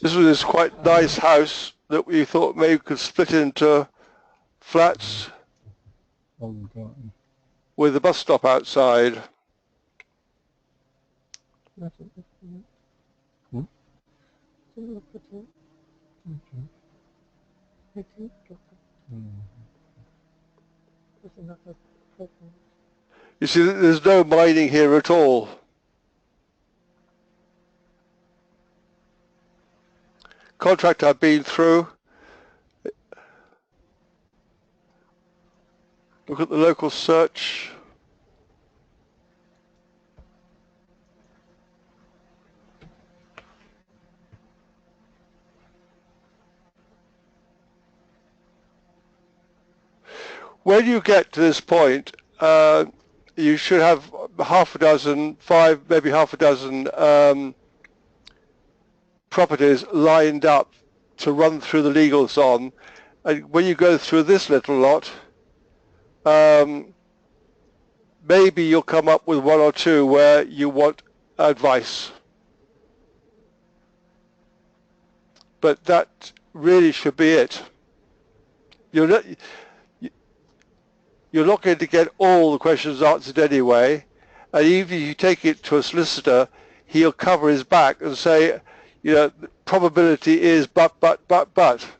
This was this quite nice house that we thought maybe could split into flats with a bus stop outside. You see, there's no mining here at all. Contract I've been through. Look at the local search. When you get to this point, you should have half a dozen, maybe half a dozen properties lined up to run through the legals on. And when you go through this little lot, maybe you'll come up with one or two where you want advice. But that really should be it. You're not going to get all the questions answered anyway, and even if you take it to a solicitor, he'll cover his back and say, you know, probability is but.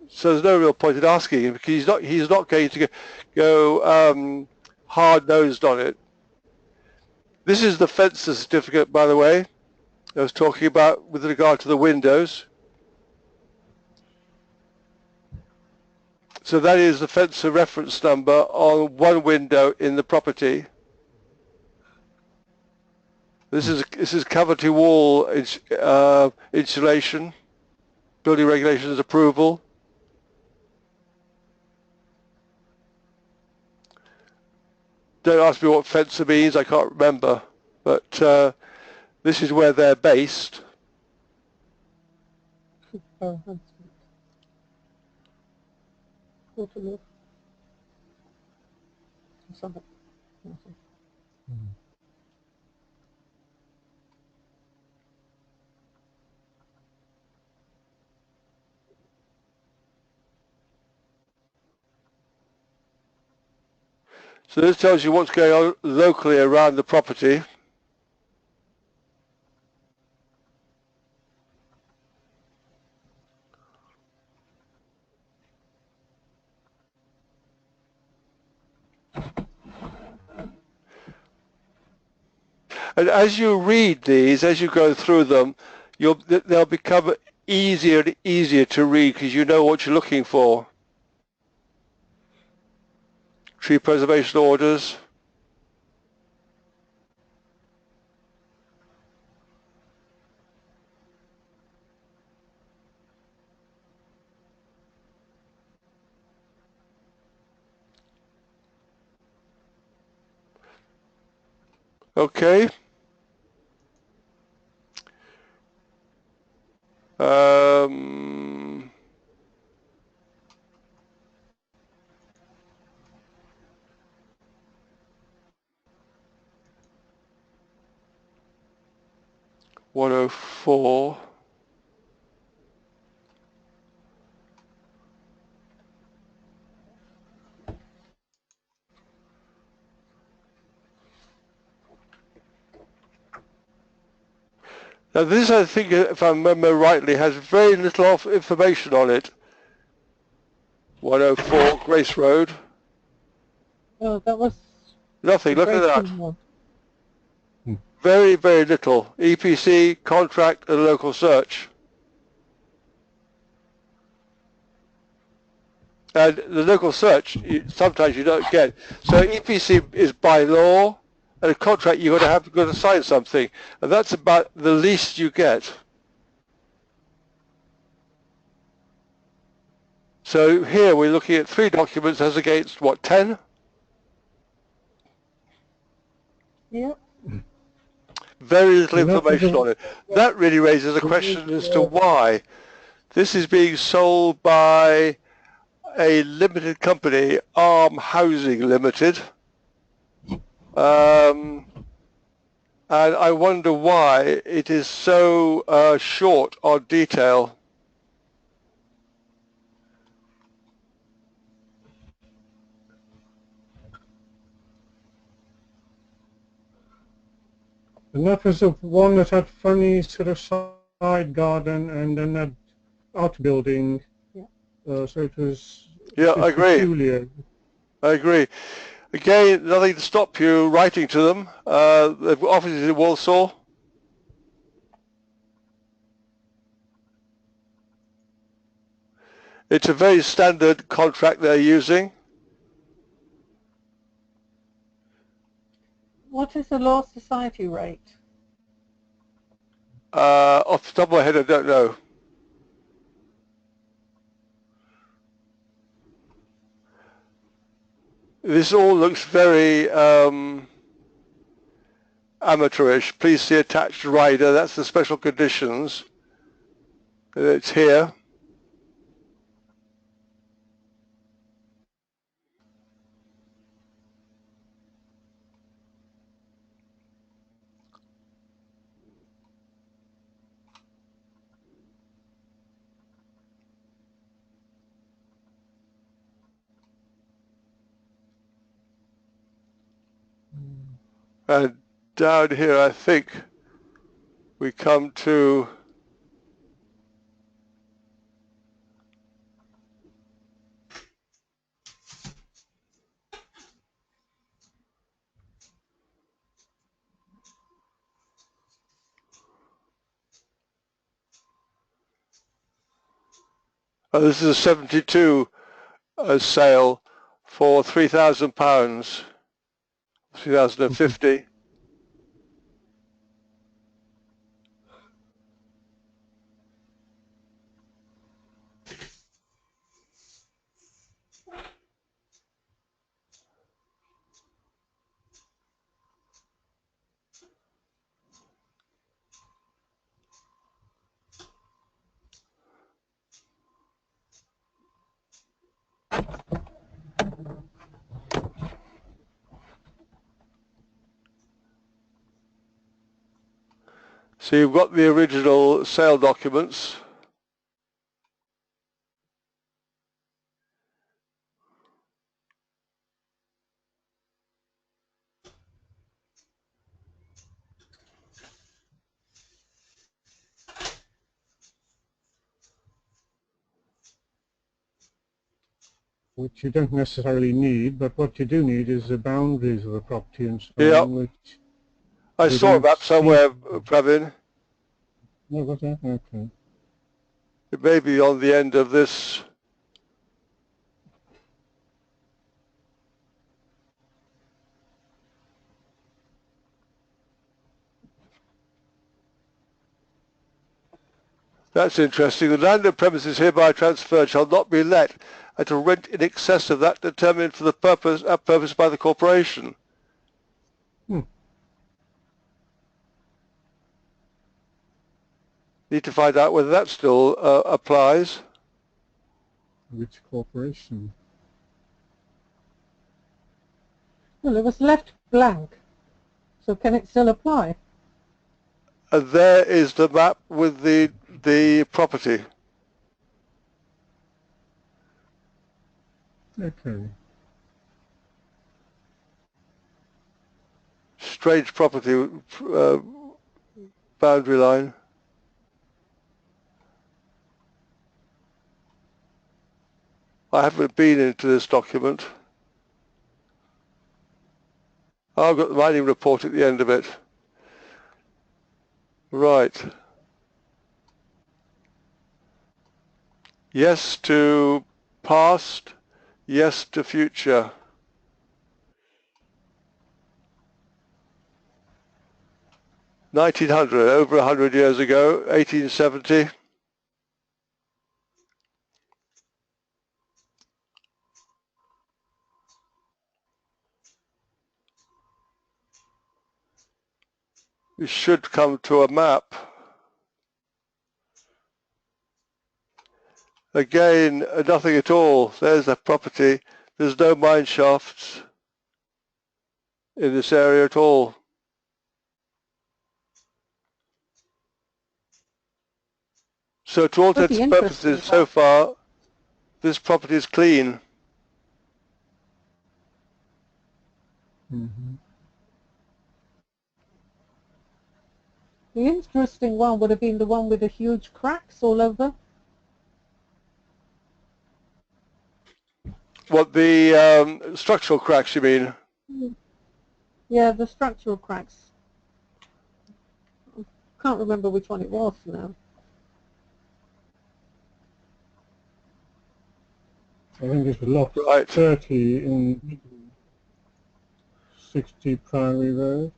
So there's no real point in asking him, because he's not going to go hard-nosed on it. This is the fencer certificate, by the way, I was talking about with regard to the windows. So that is the fencer reference number on one window in the property. This is cavity wall insulation, building regulations approval. Don't ask me what fencer means, I can't remember, but this is where they're based. So this tells you what's going on locally around the property. And as you read these, as you go through them, they'll become easier and easier to read because you know what you're looking for. Tree preservation orders. Okay. 104. Now this, I think, if I remember rightly, has very little information on it. 104 Grace Road. Oh, that was... Nothing, look at that. Very, very little. EPC, contract, and local search. And the local search, sometimes you don't get. So EPC is by law, and a contract you've got to sign something, and that's about the least you get. So here we're looking at 3 documents as against what, 10? Yep. Very little information on it. That really raises a question as to why. This is being sold by a limited company, Arm Housing Limited, and I wonder why it is so short on detail. And that was the one that had funny sort of side garden and then that outbuilding. Yeah. So it was, Yeah, I agree. peculiar. I agree. Again, nothing to stop you writing to them. They've got offices in Walsall. It's a very standard contract they're using. What is the Law Society rate? Off the top of my head, I don't know. This all looks very amateurish. Please see attached rider. That's the special conditions. It's here. And down here, I think we come to this is a 72 sale for £3,000, 3,050. So you've got the original sale documents. Which you don't necessarily need, but what you do need is the boundaries of the property and so Yeah. on, which I we saw a don't map somewhere, see. Pravin. Oh, was that? Okay. It may be on the end of this. That's interesting. The land and premises hereby transferred shall not be let at a rent in excess of that determined for the purpose by the corporation. Need to find out whether that still applies. Which corporation? Well, it was left blank. So can it still apply? And there is the map with the property. Okay. Strange property boundary line. I haven't been into this document. I've got the mining report at the end of it. Right. Yes to past, yes to future. $1900, over 100 years ago, 1870. We should come to a map. Again, nothing at all. There's a property. There's no mine shafts in this area at all. So to all intents and purposes, so far, this property is clean. Mm-hmm. The interesting one would have been the one with the huge cracks all over. What, the structural cracks, you mean? Yeah, the structural cracks. Can't remember which one it was now. I think it's lot Right. 30 in 60 Priory Road.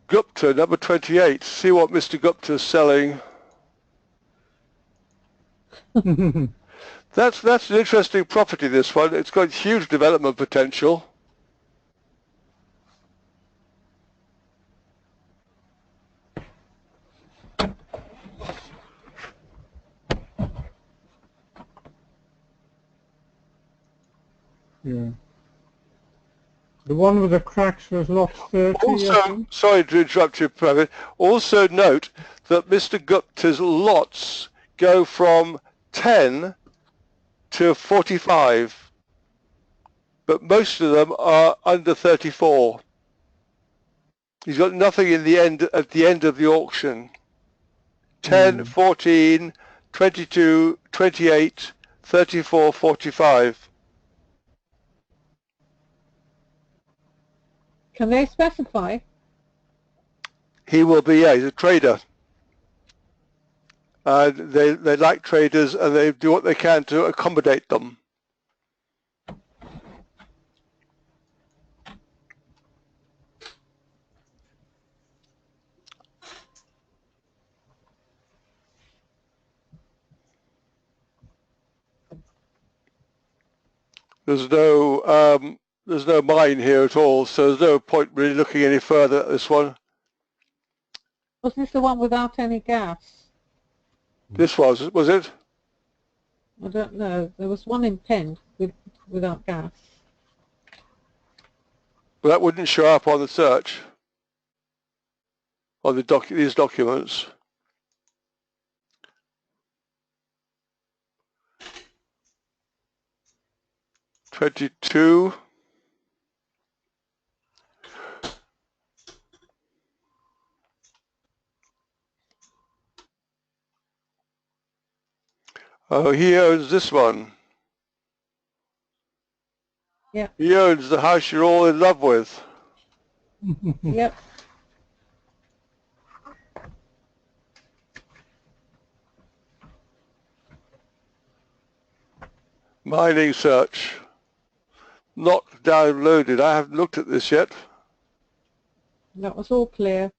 Gupta, number 28. See what Mr. Gupta is selling. That's an interesting property, this one. It's got huge development potential. Yeah. The one with the cracks was lot 30. Also, sorry to interrupt you, Pravin. Also note that Mr. Gupta's lots go from 10 to 45, but most of them are under 34. He's got nothing in the end at the end of the auction. 10, 14, 22, 28, 34, 45. Can they specify? He will be, yeah, he's a trader. And they like traders, and they do what they can to accommodate them. There's no mine here at all, so there's no point really looking any further at this one. Was this the one without any gas? This was it? I don't know. There was one in Penn without gas. Well, that wouldn't show up on the search on these documents. $22. Oh, he owns this one. Yeah. He owns the house you're all in love with. Yep. Mining search. Not downloaded. I haven't looked at this yet. That was all clear.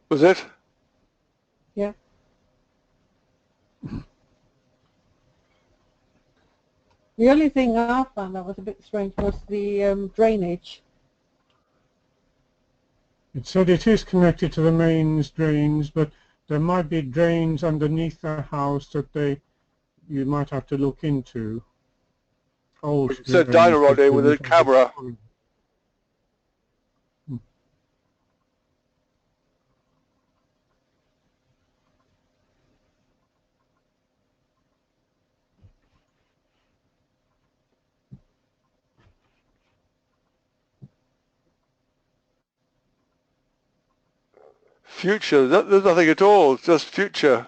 Was it? Yeah. The only thing I found that was a bit strange was the drainage. It said it is connected to the mains drains, but there might be drains underneath the house that you might have to look into. Old It's a dino there with a camera. Future, there's nothing at all, just future.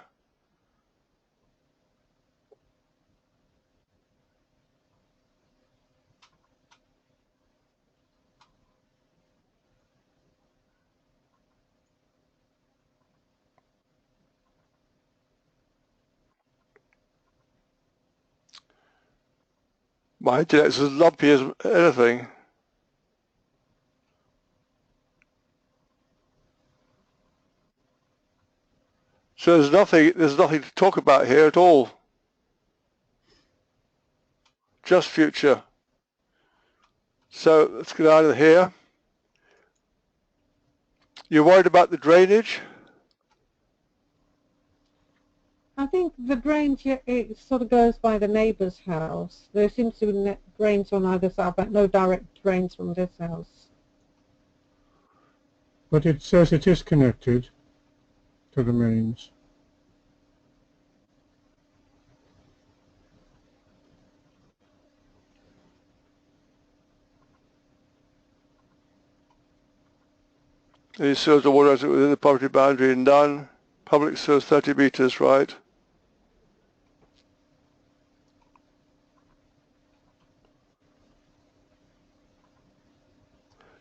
My internet's as lumpy as anything. So there's nothing to talk about here at all. Just future. So let's get out of here. You're worried about the drainage? I think the drains, it sort of goes by the neighbour's house. There seems to be drains on either side, but no direct drains from this house. But it says it is connected to the mains. These sewers are water within the property boundary, none. Public sewers 30 metres, right?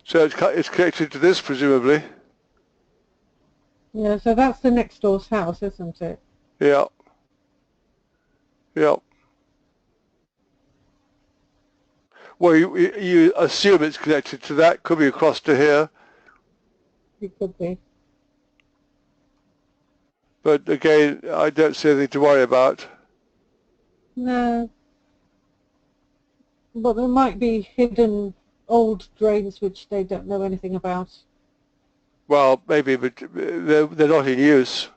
So it's connected to this, presumably. Yeah, so that's the next door's house, isn't it? Yeah. Yeah. Well, you assume it's connected to that. Could be across to here. It could be. But again, I don't see anything to worry about. No. But there might be hidden old drains which they don't know anything about. Well, maybe, but they're not in use.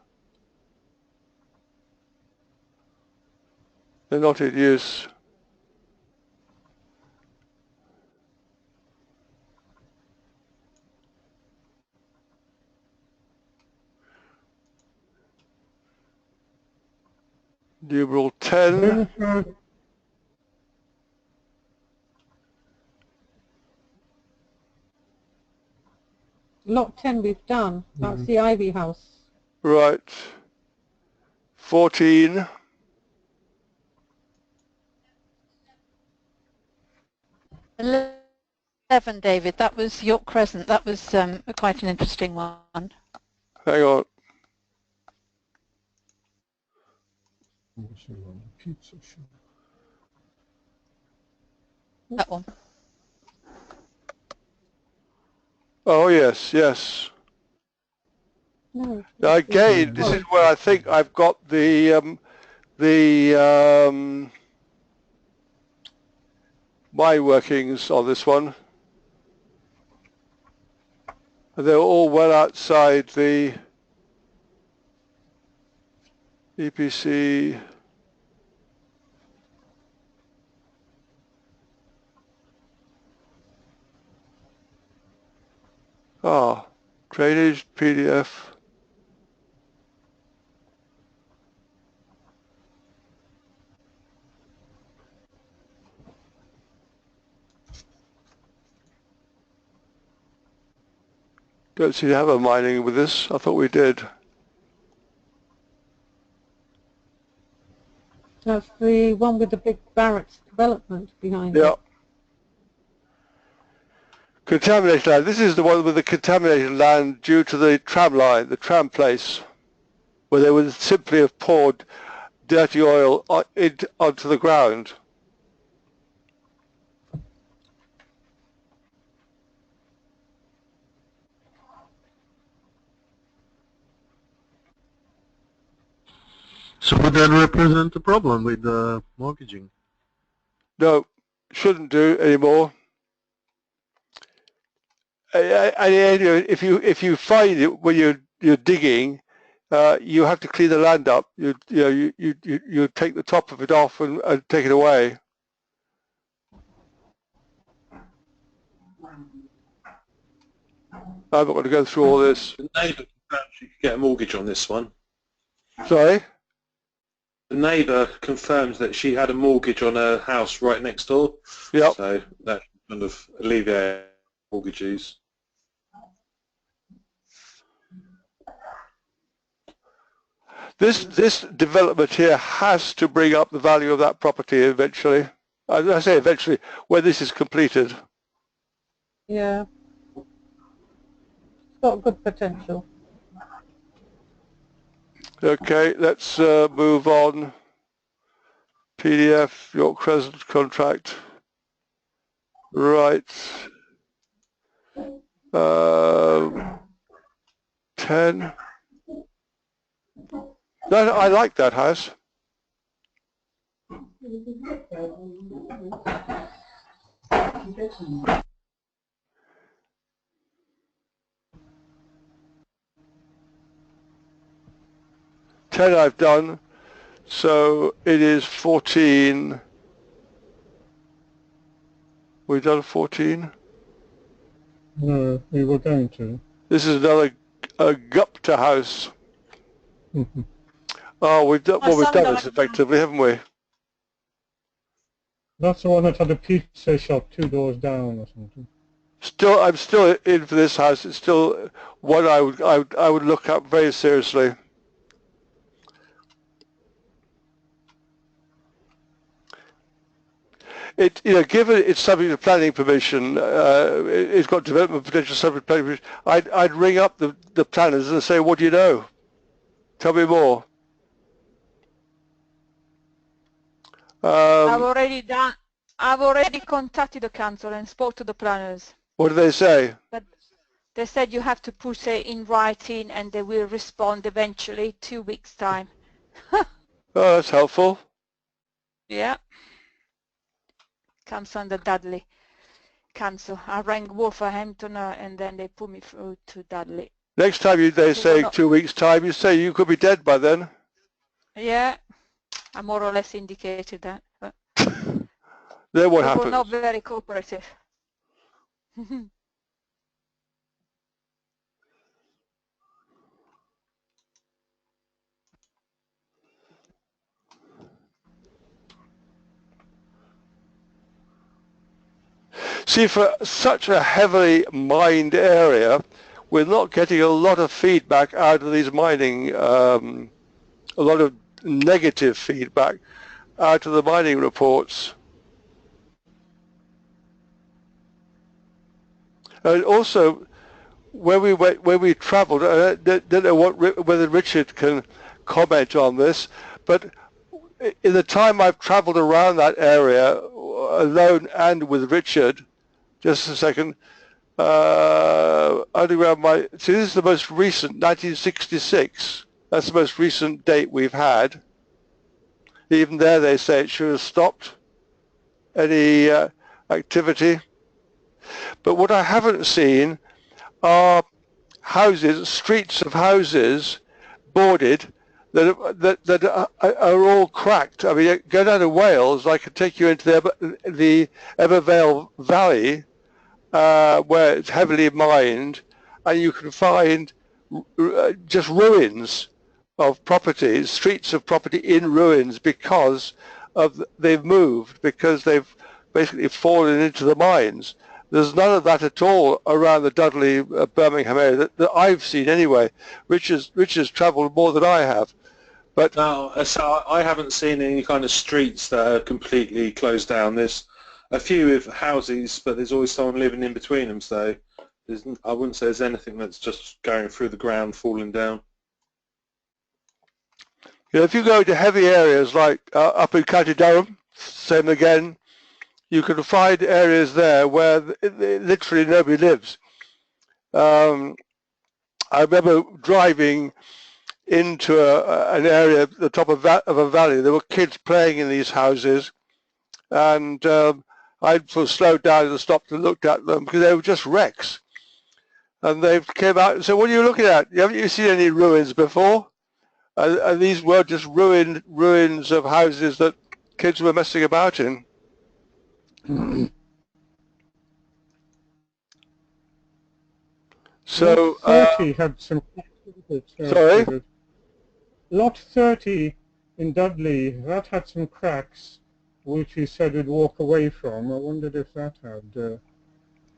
They're not in use. Numeral 10. Lot 10 we've done. That's the Ivy house. Right. 14. 11, David. That was York Crescent. That was quite an interesting one. Hang on. That one. Oh, yes, yes. No. Now again, this is where I think I've got my workings on this one. They're all well outside the EPC. Drainage PDF. Don't seem to have a mining with this. I thought we did. That's the one with the big barracks development behind Yeah. it. Contaminated land. This is the one with the contaminated land due to the tram line, the tram place, where they would simply have poured dirty oil onto the ground. So would that represent a problem with the mortgaging? No, shouldn't do anymore. If you find it when you're digging, you have to clean the land up. You take the top of it off and take it away. I'm not going to go through all this. The neighbour confirmed she could get a mortgage on this one. Sorry? The neighbour confirms that she had a mortgage on her house right next door. Yep. So that kind of alleviates mortgages. This development here has to bring up the value of that property eventually. I say eventually, when this is completed. Yeah. It's got good potential. Okay, let's move on. PDF, York Crescent contract. Right. 10. I like that house. Ten I've done. So it is 14. We've done 14. No, we were going to. This is another Gupta house. Oh, we've done, well, we've done this effectively, haven't we? That's the one that had a pizza shop 2 doors down or something. Still, I'm still in for this house. It's still one I would look up very seriously. It, you know, given it's subject to planning permission, it's got development potential subject to planning permission. I'd ring up the planners and say, what do you know? Tell me more. I've already contacted the council and spoke to the planners. What do they say? But they said you have to put it in writing and they will respond eventually 2 weeks' time. Oh, that's helpful. Yeah. Comes under Dudley Council. I rang Wolverhampton and then they put me through to Dudley. Next time they say 2 weeks' time, you say you could be dead by then. Yeah, I more or less indicated that. But then what they happens? were not very cooperative. See, for such a heavily mined area, we're not getting a lot of feedback out of these mining, a lot of negative feedback out of the mining reports. And also, when we travelled, I don't know whether Richard can comment on this, but in the time I've travelled around that area, alone and with Richard, just a second, underground so this is the most recent, 1966. That's the most recent date we've had. Even there they say it should have stopped any activity. But what I haven't seen are houses, streets of houses boarded that are all cracked. I mean, go down to Wales, I could take you into the Evervale Valley, where it's heavily mined, and you can find just ruins of properties, streets of property in ruins because they've moved, because they've basically fallen into the mines. There's none of that at all around the Dudley, Birmingham area that I've seen anyway. Rich has travelled more than I have. But no, so I haven't seen any kind of streets that are completely closed down. There's a few with houses, but there's always someone living in between them, so I wouldn't say there's anything that's just going through the ground, falling down. You know, if you go to heavy areas like up in County Durham, same again, you can find areas there where literally nobody lives. I remember driving into an area at the top of a valley. There were kids playing in these houses, and I sort of slowed down and stopped and looked at them because they were just wrecks. And they came out and said, "What are you looking at? Haven't you seen any ruins before?" And these were just ruins of houses that kids were messing about in. So Lot 30 had some. Sorry? Lot 30 in Dudley, that had some cracks, which he said he'd walk away from. I wondered if that had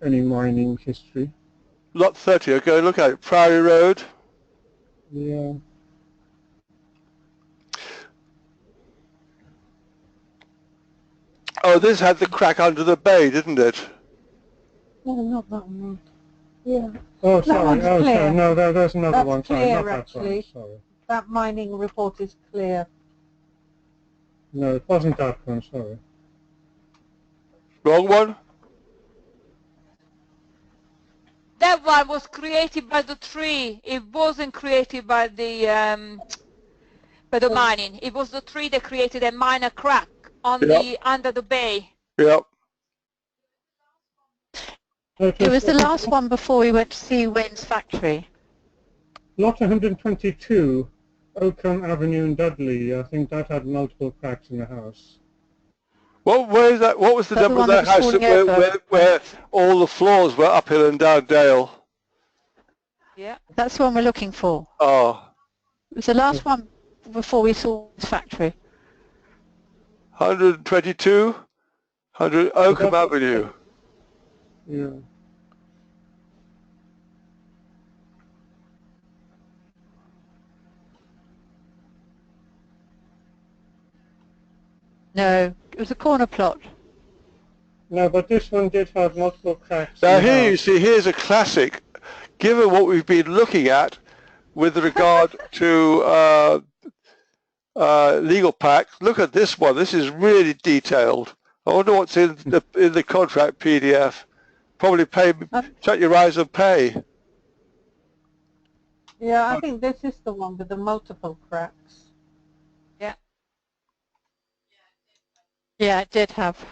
any mining history. Lot 30, okay, look at it. Priory Road. Yeah. Oh, this had the crack under the bay, didn't it? No, not that one. Yeah. Oh, sorry. That one's clear. Sorry. No, there's another That's one. Sorry, clear, not that actually. one. Sorry. That mining report is clear. No, it wasn't that one. Sorry. Wrong one? That one was created by the tree. It wasn't created by the mining. It was the tree that created a minor crack on the under the bay. Yep. It was the last one before we went to see Wayne's factory. Lot 122 Oakham Avenue in Dudley. I think that had multiple cracks in the house. Well, where is that? What was the That's the number of one that that was house falling where, over. where all the floors were uphill and down dale? Yeah. That's the one we're looking for. Oh, It was the last one before we saw this factory. 122, 100 Oakham Avenue. Yeah. No, it was a corner plot. No, but this one did have multiple cracks. Now in the here you house. see, here's a classic. Given what we've been looking at with regard to legal packs, look at this one. This is really detailed. I wonder what's in the contract PDF. Probably pay. Shut your eyes and pay. Yeah, I think this is the one with the multiple cracks. Yeah. Yeah, it did have.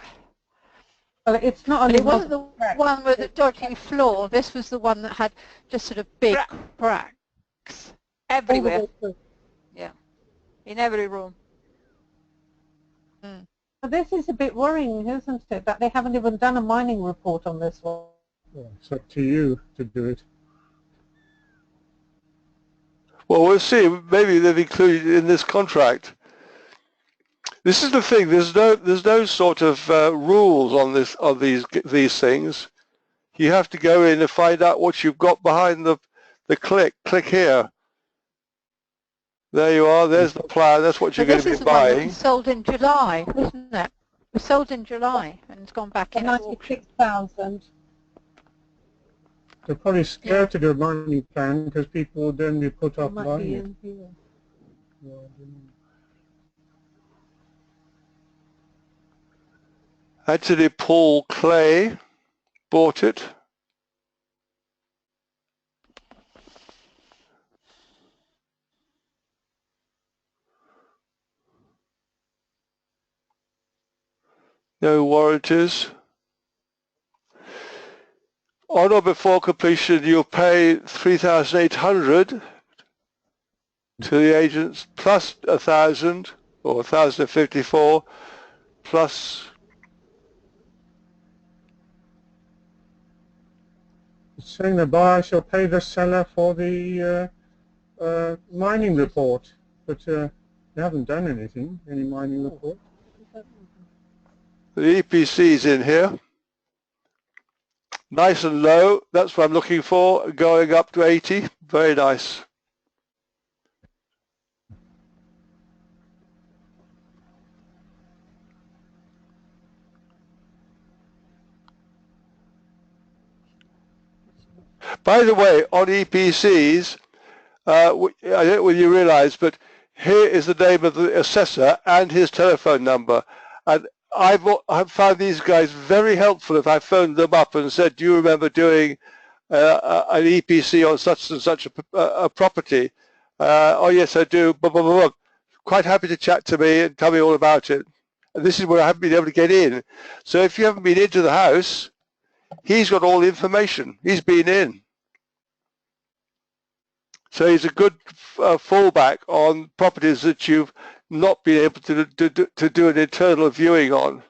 Well, it's not But only it wasn't the multiple cracks. one with the dodgy floor. This was the one that had just sort of big cracks. all the Everywhere. way through. Yeah. In every room. But this is a bit worrying, isn't it, that they haven't even done a mining report on this one. Well, it's up to you to do it. Well, we'll see. Maybe they've included it in this contract. This is the thing. There's no sort of rules on these things. You have to go in and find out what you've got behind the click. Click here. There you are. There's the plan. That's what you're But going to this be is the one that buying. was sold in July, wasn't it? It was sold in July and it's gone back For in. at auction. 96,000. They're probably scared to do a mining plan because people will then be put It off might be buying it. in here. Yeah, I don't know. Actually, Paul Clay bought it. No warranties. On or before completion, you'll pay $3,800 to the agents plus 1,000 or 1,054 plus. It's saying the buyer shall pay the seller for the mining report, but they haven't done anything, any mining report. The EPC's in here. Nice and low. That's what I'm looking for. Going up to 80. Very nice. By the way, on EPCs, I don't know whether you realise, but here is the name of the assessor and his telephone number. And I've found these guys very helpful if I phoned them up and said, do you remember doing an EPC on such and such a property? Oh, yes, I do. Blah, blah, blah, blah. Quite happy to chat to me and tell me all about it. And this is where I haven't been able to get in. So if you haven't been into the house, he's got all the information. He's been in. So he's a good fallback on properties that you've not been able to do an internal viewing on.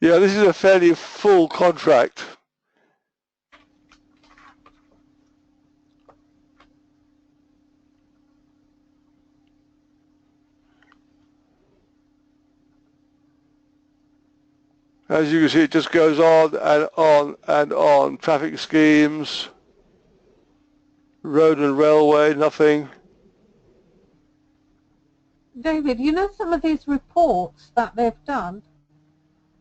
Yeah, this is a fairly full contract. As you can see, it just goes on and on and on. Traffic schemes, road and railway, nothing. David, you know some of these reports that they've done,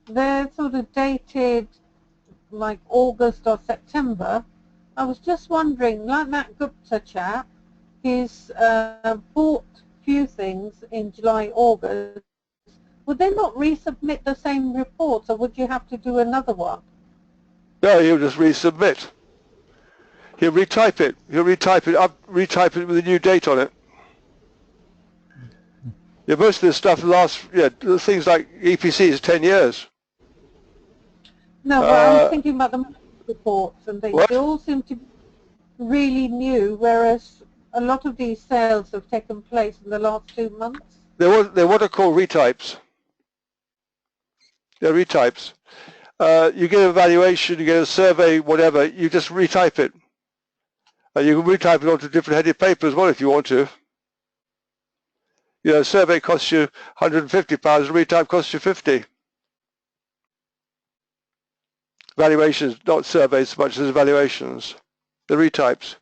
they're sort of dated like August or September. I was just wondering, like that Gupta chap, he's bought few things in July, August. Would they not resubmit the same reports, or would you have to do another one? No, he'll just resubmit. He'll retype it. He'll retype it with a new date on it. Yeah, most of this stuff lasts. Yeah, things like EPC is 10 years. No, but I was thinking about the reports and things. What? They all seem to be really new, whereas a lot of these sales have taken place in the last 2 months. They're what are called retypes. They're retypes. You get a valuation, you get a survey, whatever, you just retype it. And you can retype it onto different headed paper as well if you want to. You know, a survey costs you £150, a retype costs you 50. Valuations, not surveys so much as valuations. The retypes.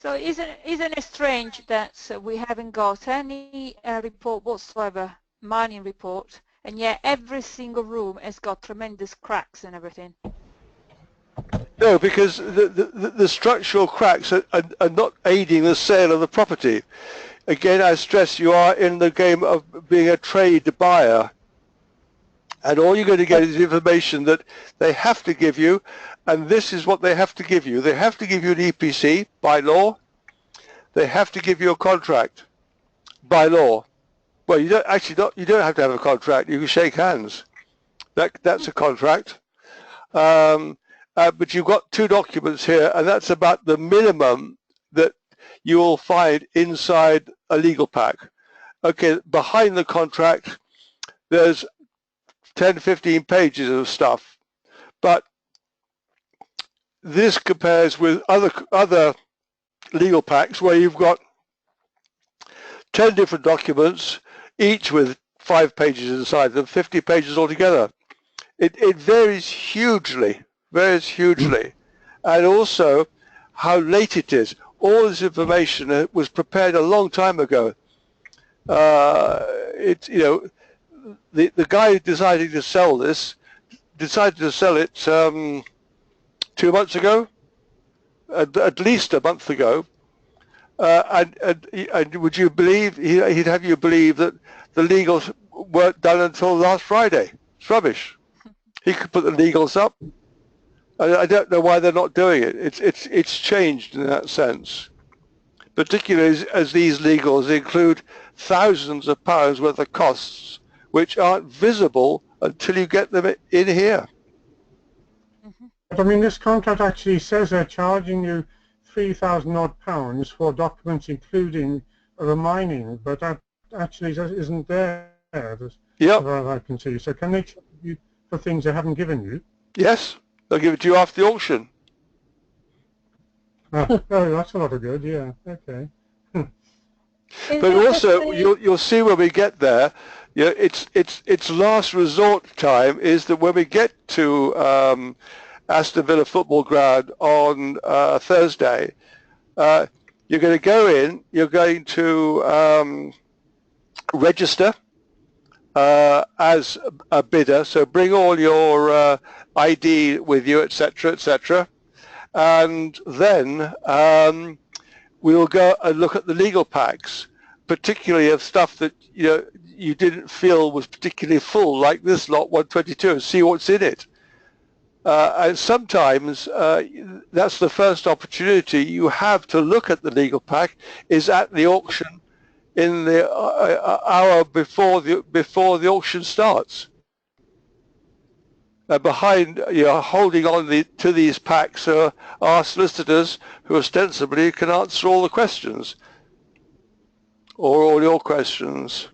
So isn't it strange that we haven't got any report whatsoever, mining report, and yet every single room has got tremendous cracks and everything? No, because the structural cracks are not aiding the sale of the property. Again, I stress you are in the game of being a trade buyer. And all you're going to get is information that they have to give you, and this is what they have to give you. They have to give you an EPC by law. They have to give you a contract by law. Well, you don't have to have a contract. You can shake hands. That's a contract. But you've got 2 documents here, and that's about the minimum that you will find inside a legal pack. Okay, behind the contract, there's 10, 15 pages of stuff, but this compares with other legal packs where you've got 10 different documents, each with 5 pages inside them, 50 pages altogether. It varies hugely, and also how late it is. All this information was prepared a long time ago. The guy deciding to sell this decided to sell it 2 months ago, at least a month ago, and would you believe he'd have you believe that the legals weren't done until last Friday? It's rubbish. He could put the legals up. I don't know why they're not doing it. It's changed in that sense, particularly as these legals include thousands of pounds worth of costs which aren't visible until you get them in here. But I mean, this contract actually says they're charging you £3,000 odd for documents including the mining, but that actually isn't there, as far as I can see. So can they charge you for things they haven't given you? Yes, they'll give it to you after the auction. Oh, that's a lot of good, yeah, okay. But also, you'll see when we get there, its last resort time is that when we get to Aston Villa Football Ground on Thursday, you're going to go in, you're going to register as a bidder, so bring all your ID with you, etc., etc., and then we'll go and look at the legal packs, particularly of stuff that you didn't feel was particularly full, like this lot 122, and see what's in it. And sometimes that's the first opportunity you have to look at the legal pack is at the auction in the hour before the auction starts. Behind, holding on to these packs are solicitors who ostensibly can answer all the questions, or all your questions.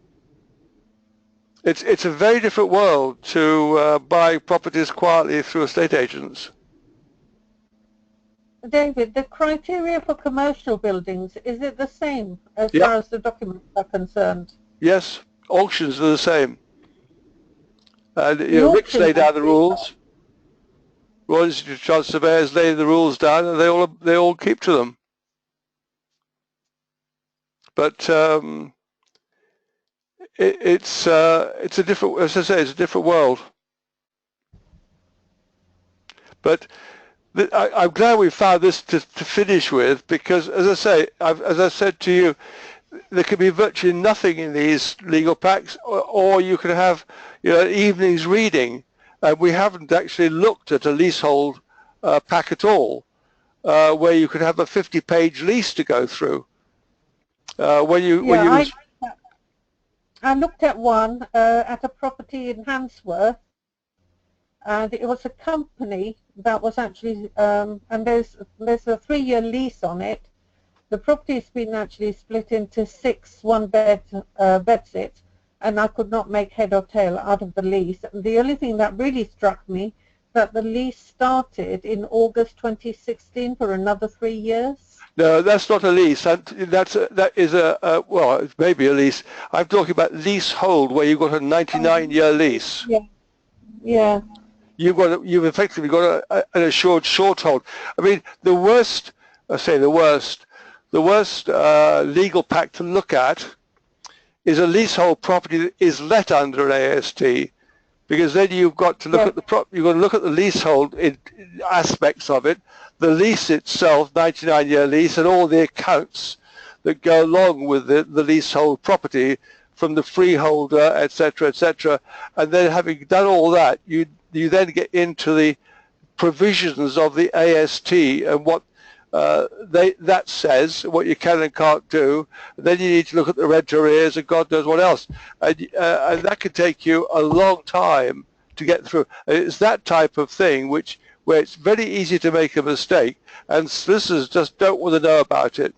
It's a very different world to buy properties quietly through estate agents. David, the criteria for commercial buildings, is it the same as far as the documents are concerned? Yes, auctions are the same. And Rick's laid out the rules. Royal Institute of Chartered Surveyors lay the rules down, and they all keep to them. But it's a different, as I say, it's a different world. But I'm glad we found this to finish with, because as I say, as I said to you, there could be virtually nothing in these legal packs, or you could have an evening's reading. We haven't actually looked at a leasehold pack at all, where you could have a 50-page lease to go through. When you I looked at one at a property in Handsworth, and it was a company that was actually, and there's a 3-year lease on it. The property's been actually split into 6 one-bed bedsits, and I could not make head or tail out of the lease. The only thing that really struck me that the lease started in August 2016 for another 3 years. No, that's not a lease. That is well, it's maybe a lease. I'm talking about leasehold, where you've got a 99-year lease. Yeah, yeah. You've effectively got an assured short hold. I mean, the worst legal pack to look at is a leasehold property that is let under an AST, because then you've got to look at the leasehold aspects of it, the lease itself, 99-year lease, and all the accounts that go along with the leasehold property from the freeholder, etc., etc. And then, having done all that, you then get into the provisions of the AST and what that says, what you can and can't do. Then you need to look at the rent arrears and God knows what else, and that can take you a long time to get through. It's that type of thing where it's very easy to make a mistake, and solicitors just don't want to know about it.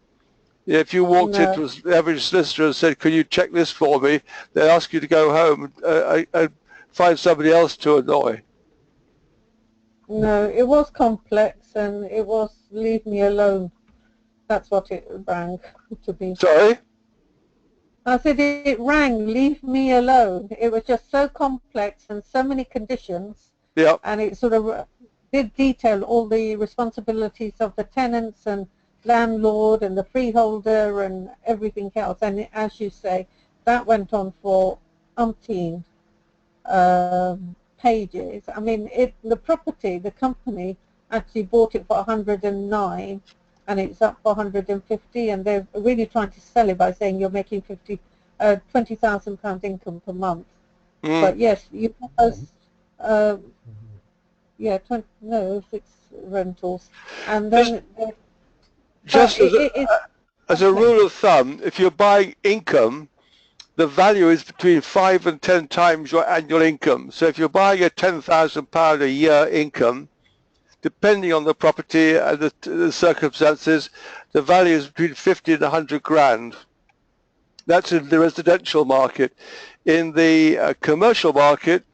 If you walked into the average solicitor and said, "Can you check this for me?" they ask you to go home and find somebody else to annoy. No, it was complex, and it was leave me alone. That's what it rang to be. Sorry? I said it rang, leave me alone. It was just so complex and so many conditions. Yeah. And it sort of did detail all the responsibilities of the tenants and landlord and the freeholder and everything else. And as you say, that went on for umpteen pages. I mean, the company actually bought it for 109, and it's up for 150, and they're really trying to sell it by saying you're making £20,000 income per month. But yes, you must, 6 rentals, and then just as a rule of thumb, if you're buying income, the value is between 5 and 10 times your annual income. So if you're buying a £10,000 a year income, depending on the property and the circumstances, the value is between 50 and 100 grand. That's in the residential market. In the commercial market,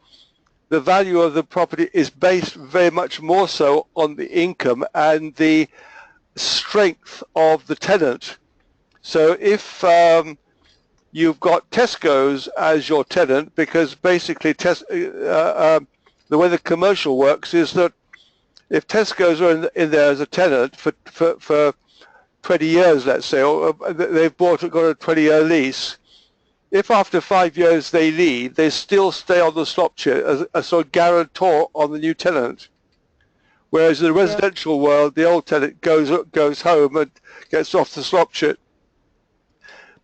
the value of the property is based very much more so on the income and the strength of the tenant. So if you've got Tesco's as your tenant, because basically the way the commercial works is that if Tesco's are in there as a tenant for 20 years, let's say, or they've got a 20-year lease, if after 5 years they leave, they still stay on the stop sheet as a sort of guarantor on the new tenant. Whereas in the residential world, the old tenant goes home and gets off the stop sheet.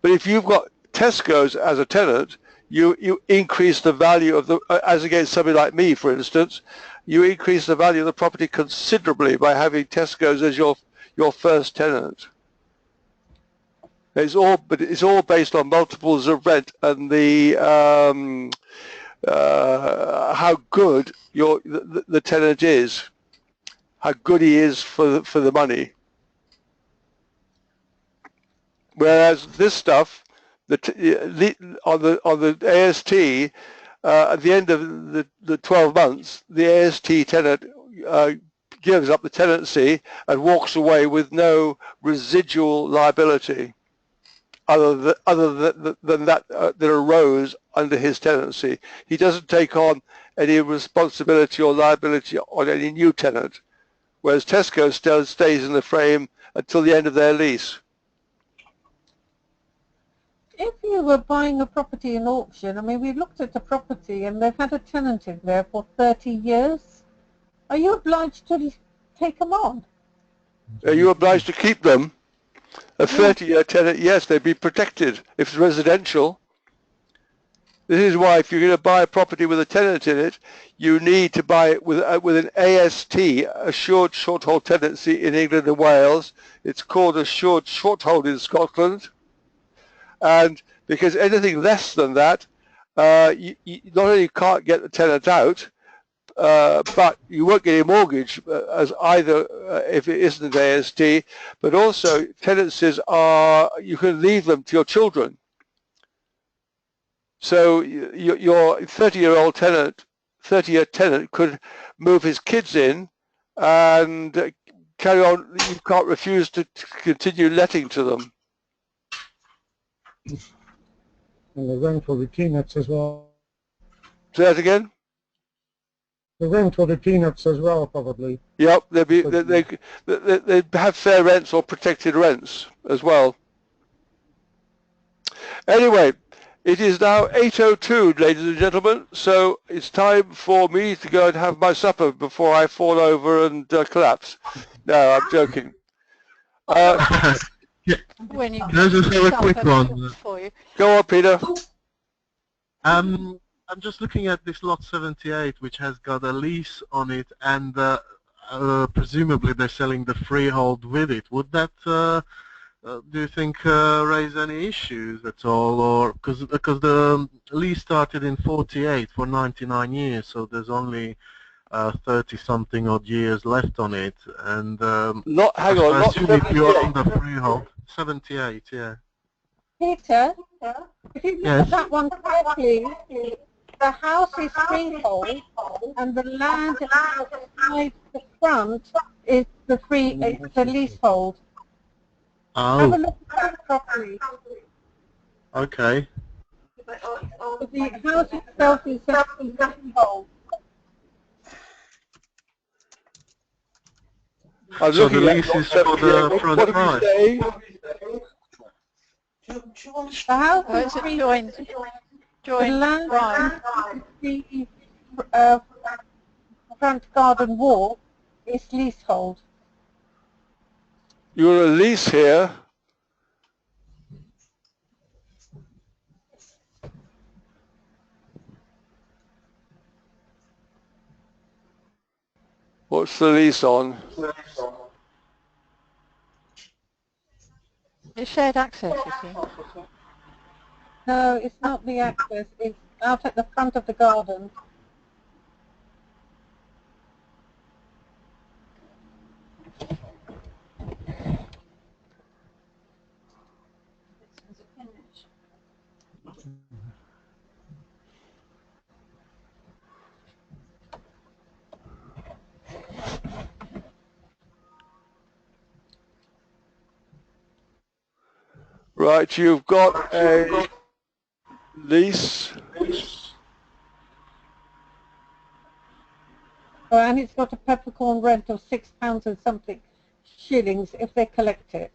But if you've got Tesco's as a tenant, you increase the value of the, as against somebody like me, for instance, you increase the value of the property considerably by having Tesco's as your first tenant. It's all based on multiples of rent and the how good the tenant is, how good he is for the money. Whereas this stuff, on the AST, at the end of the 12 months, the AST tenant gives up the tenancy and walks away with no residual liability other than that arose under his tenancy. He doesn't take on any responsibility or liability on any new tenant, whereas Tesco still stays in the frame until the end of their lease. If you were buying a property in auction, I mean, we looked at the property and they've had a tenant in there for 30 years. Are you obliged to take them on? Are you obliged to keep them? A 30-year tenant, yes, they'd be protected. If it's residential, This is why if you're going to buy a property with a tenant in it, you need to buy it with an AST, Assured Short-Hold Tenancy in England and Wales. It's called Assured Short-Hold in Scotland. And because anything less than that, you not only can't get the tenant out, but you won't get a mortgage as either if it isn't AST, but also tenancies are, you can leave them to your children. So your 30-year-old tenant, 30-year tenant could move his kids in and carry on. You can't refuse to continue letting to them. And the rent will be peanuts as well. Say that again? The rent will be peanuts as well, probably. Yep, they have fair rents or protected rents as well. Anyway, it is now 8:02, ladies and gentlemen, so it's time for me to go and have my supper before I fall over and collapse. No, I'm joking. When you There's just a quick one. for you. Go on, Peter. I'm just looking at this lot 78, which has got a lease on it, and presumably they're selling the freehold with it. Would that, do you think, raise any issues at all, or because the lease started in 48 for 99 years, so there's only 30-something odd years left on it, and Hang on, I not assume if you're 78. on the freehold, 78, yeah. Peter, if you look Yes. at that one correctly, the house is freehold and the land outside the front is the leasehold. Have a Oh, look at that properly. okay. The house itself is a freehold. I'm So the looking at lease is lot for 78. the front What did price. we say? The house Oh, is it's a freehold. The joint land drive. the front garden wall is leasehold. You're on a lease here. What's the lease on? It's shared access, you see. No, it's not the access. It's out at the front of the garden. Right, you've got a lease. And it's got a peppercorn rent of £6 and something shillings if they collect it.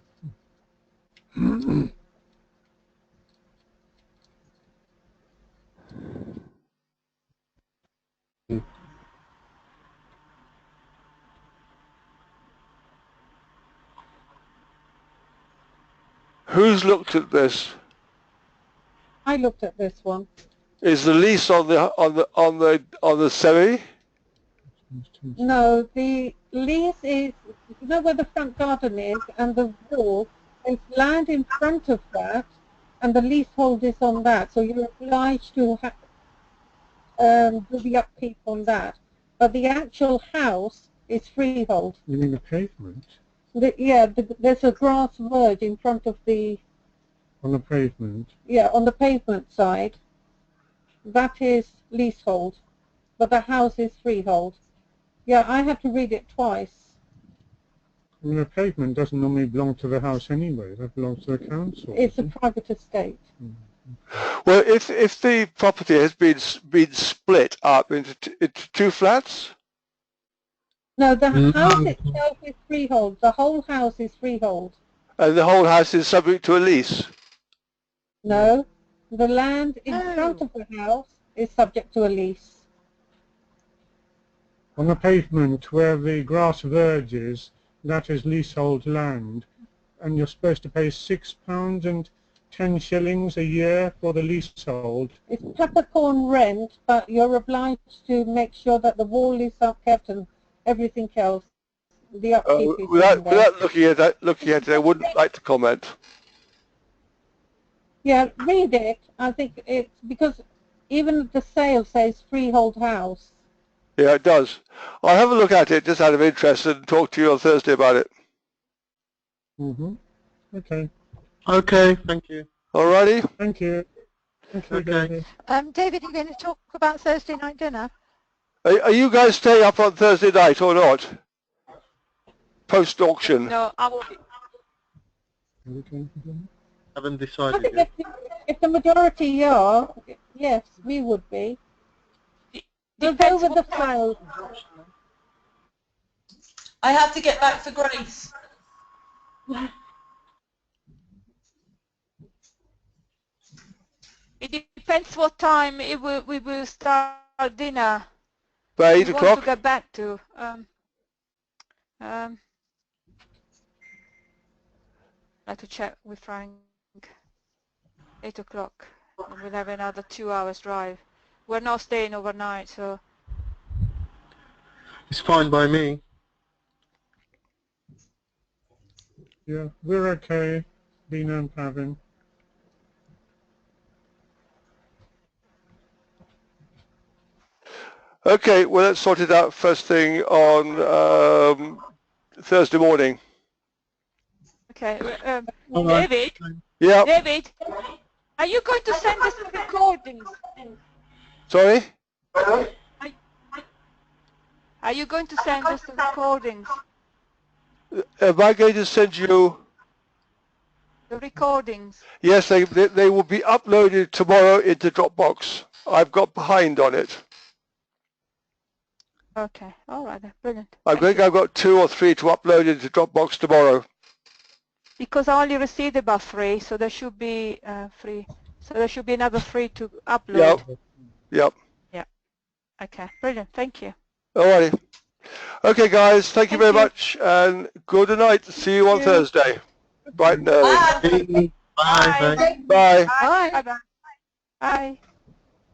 Who's looked at this? I looked at this one. Is the lease on the semi? No, the lease is, you know where the front garden is and the wall, there's land in front of that and the leasehold is on that. So you're obliged to do the upkeep on that. But the actual house is freehold. You mean the pavement? There's a grass verge in front of the... On the pavement? Yeah, on the pavement side. That is leasehold. But the house is freehold. Yeah, I had to read it twice. I mean, the pavement doesn't normally belong to the house anyway. That belongs to the council. It's a private estate. Well, if the property has been split up into two flats, No, the house itself is freehold. The whole house is freehold. and the whole house is subject to a lease. No, the land in front of the house is subject to a lease. On the pavement where the grass verge is, that is leasehold land, and you're supposed to pay £6 and 10 shillings a year for the leasehold. It's peppercorn rent, but you're obliged to make sure that the wall is kept and everything else. The upkeep is in there. Without looking at it, I wouldn't like to comment. Yeah, read it. I think it's because even the sale says freehold house. Yeah, it does. I'll have a look at it just out of interest and talk to you on Thursday about it. Okay. Okay, thank you. Alrighty. Thank you. Thank you, Okay. David. David, are you going to talk about Thursday night dinner? Are you guys staying up on Thursday night or not? Post-auction. No, I will be. Haven't I decided think yet. if the majority are, yes, we would be. We'll go with the flow. I have to get back for Grace. It depends what time we will start dinner. By 8 we o'clock? want to get back to. I have to check with Frank. 8 o'clock. And we'll have another 2 hours drive. We're not staying overnight, so. It's fine by me. Yeah, we're okay, Dina and Pavin. Okay, well, let's sort it out first thing on Thursday morning. Okay, Alright. David. Yeah. David, are you going to send us the recordings? Sorry? Are you going to send us the recordings? Am I going to send you? The recordings. Yes, they will be uploaded tomorrow into Dropbox. I've got behind on it. Okay, all right, brilliant. I think I've got 2 or 3 to upload into Dropbox tomorrow. Because I only received about 3, so there should be 3. So there should be another 3 to upload. Yep. Yeah. Okay, brilliant. Thank you. Alrighty. Okay, guys. Thank you very much, and good night. See you on Thursday. Bright and early. Bye. Bye. Bye. Bye. Bye. Bye. Bye.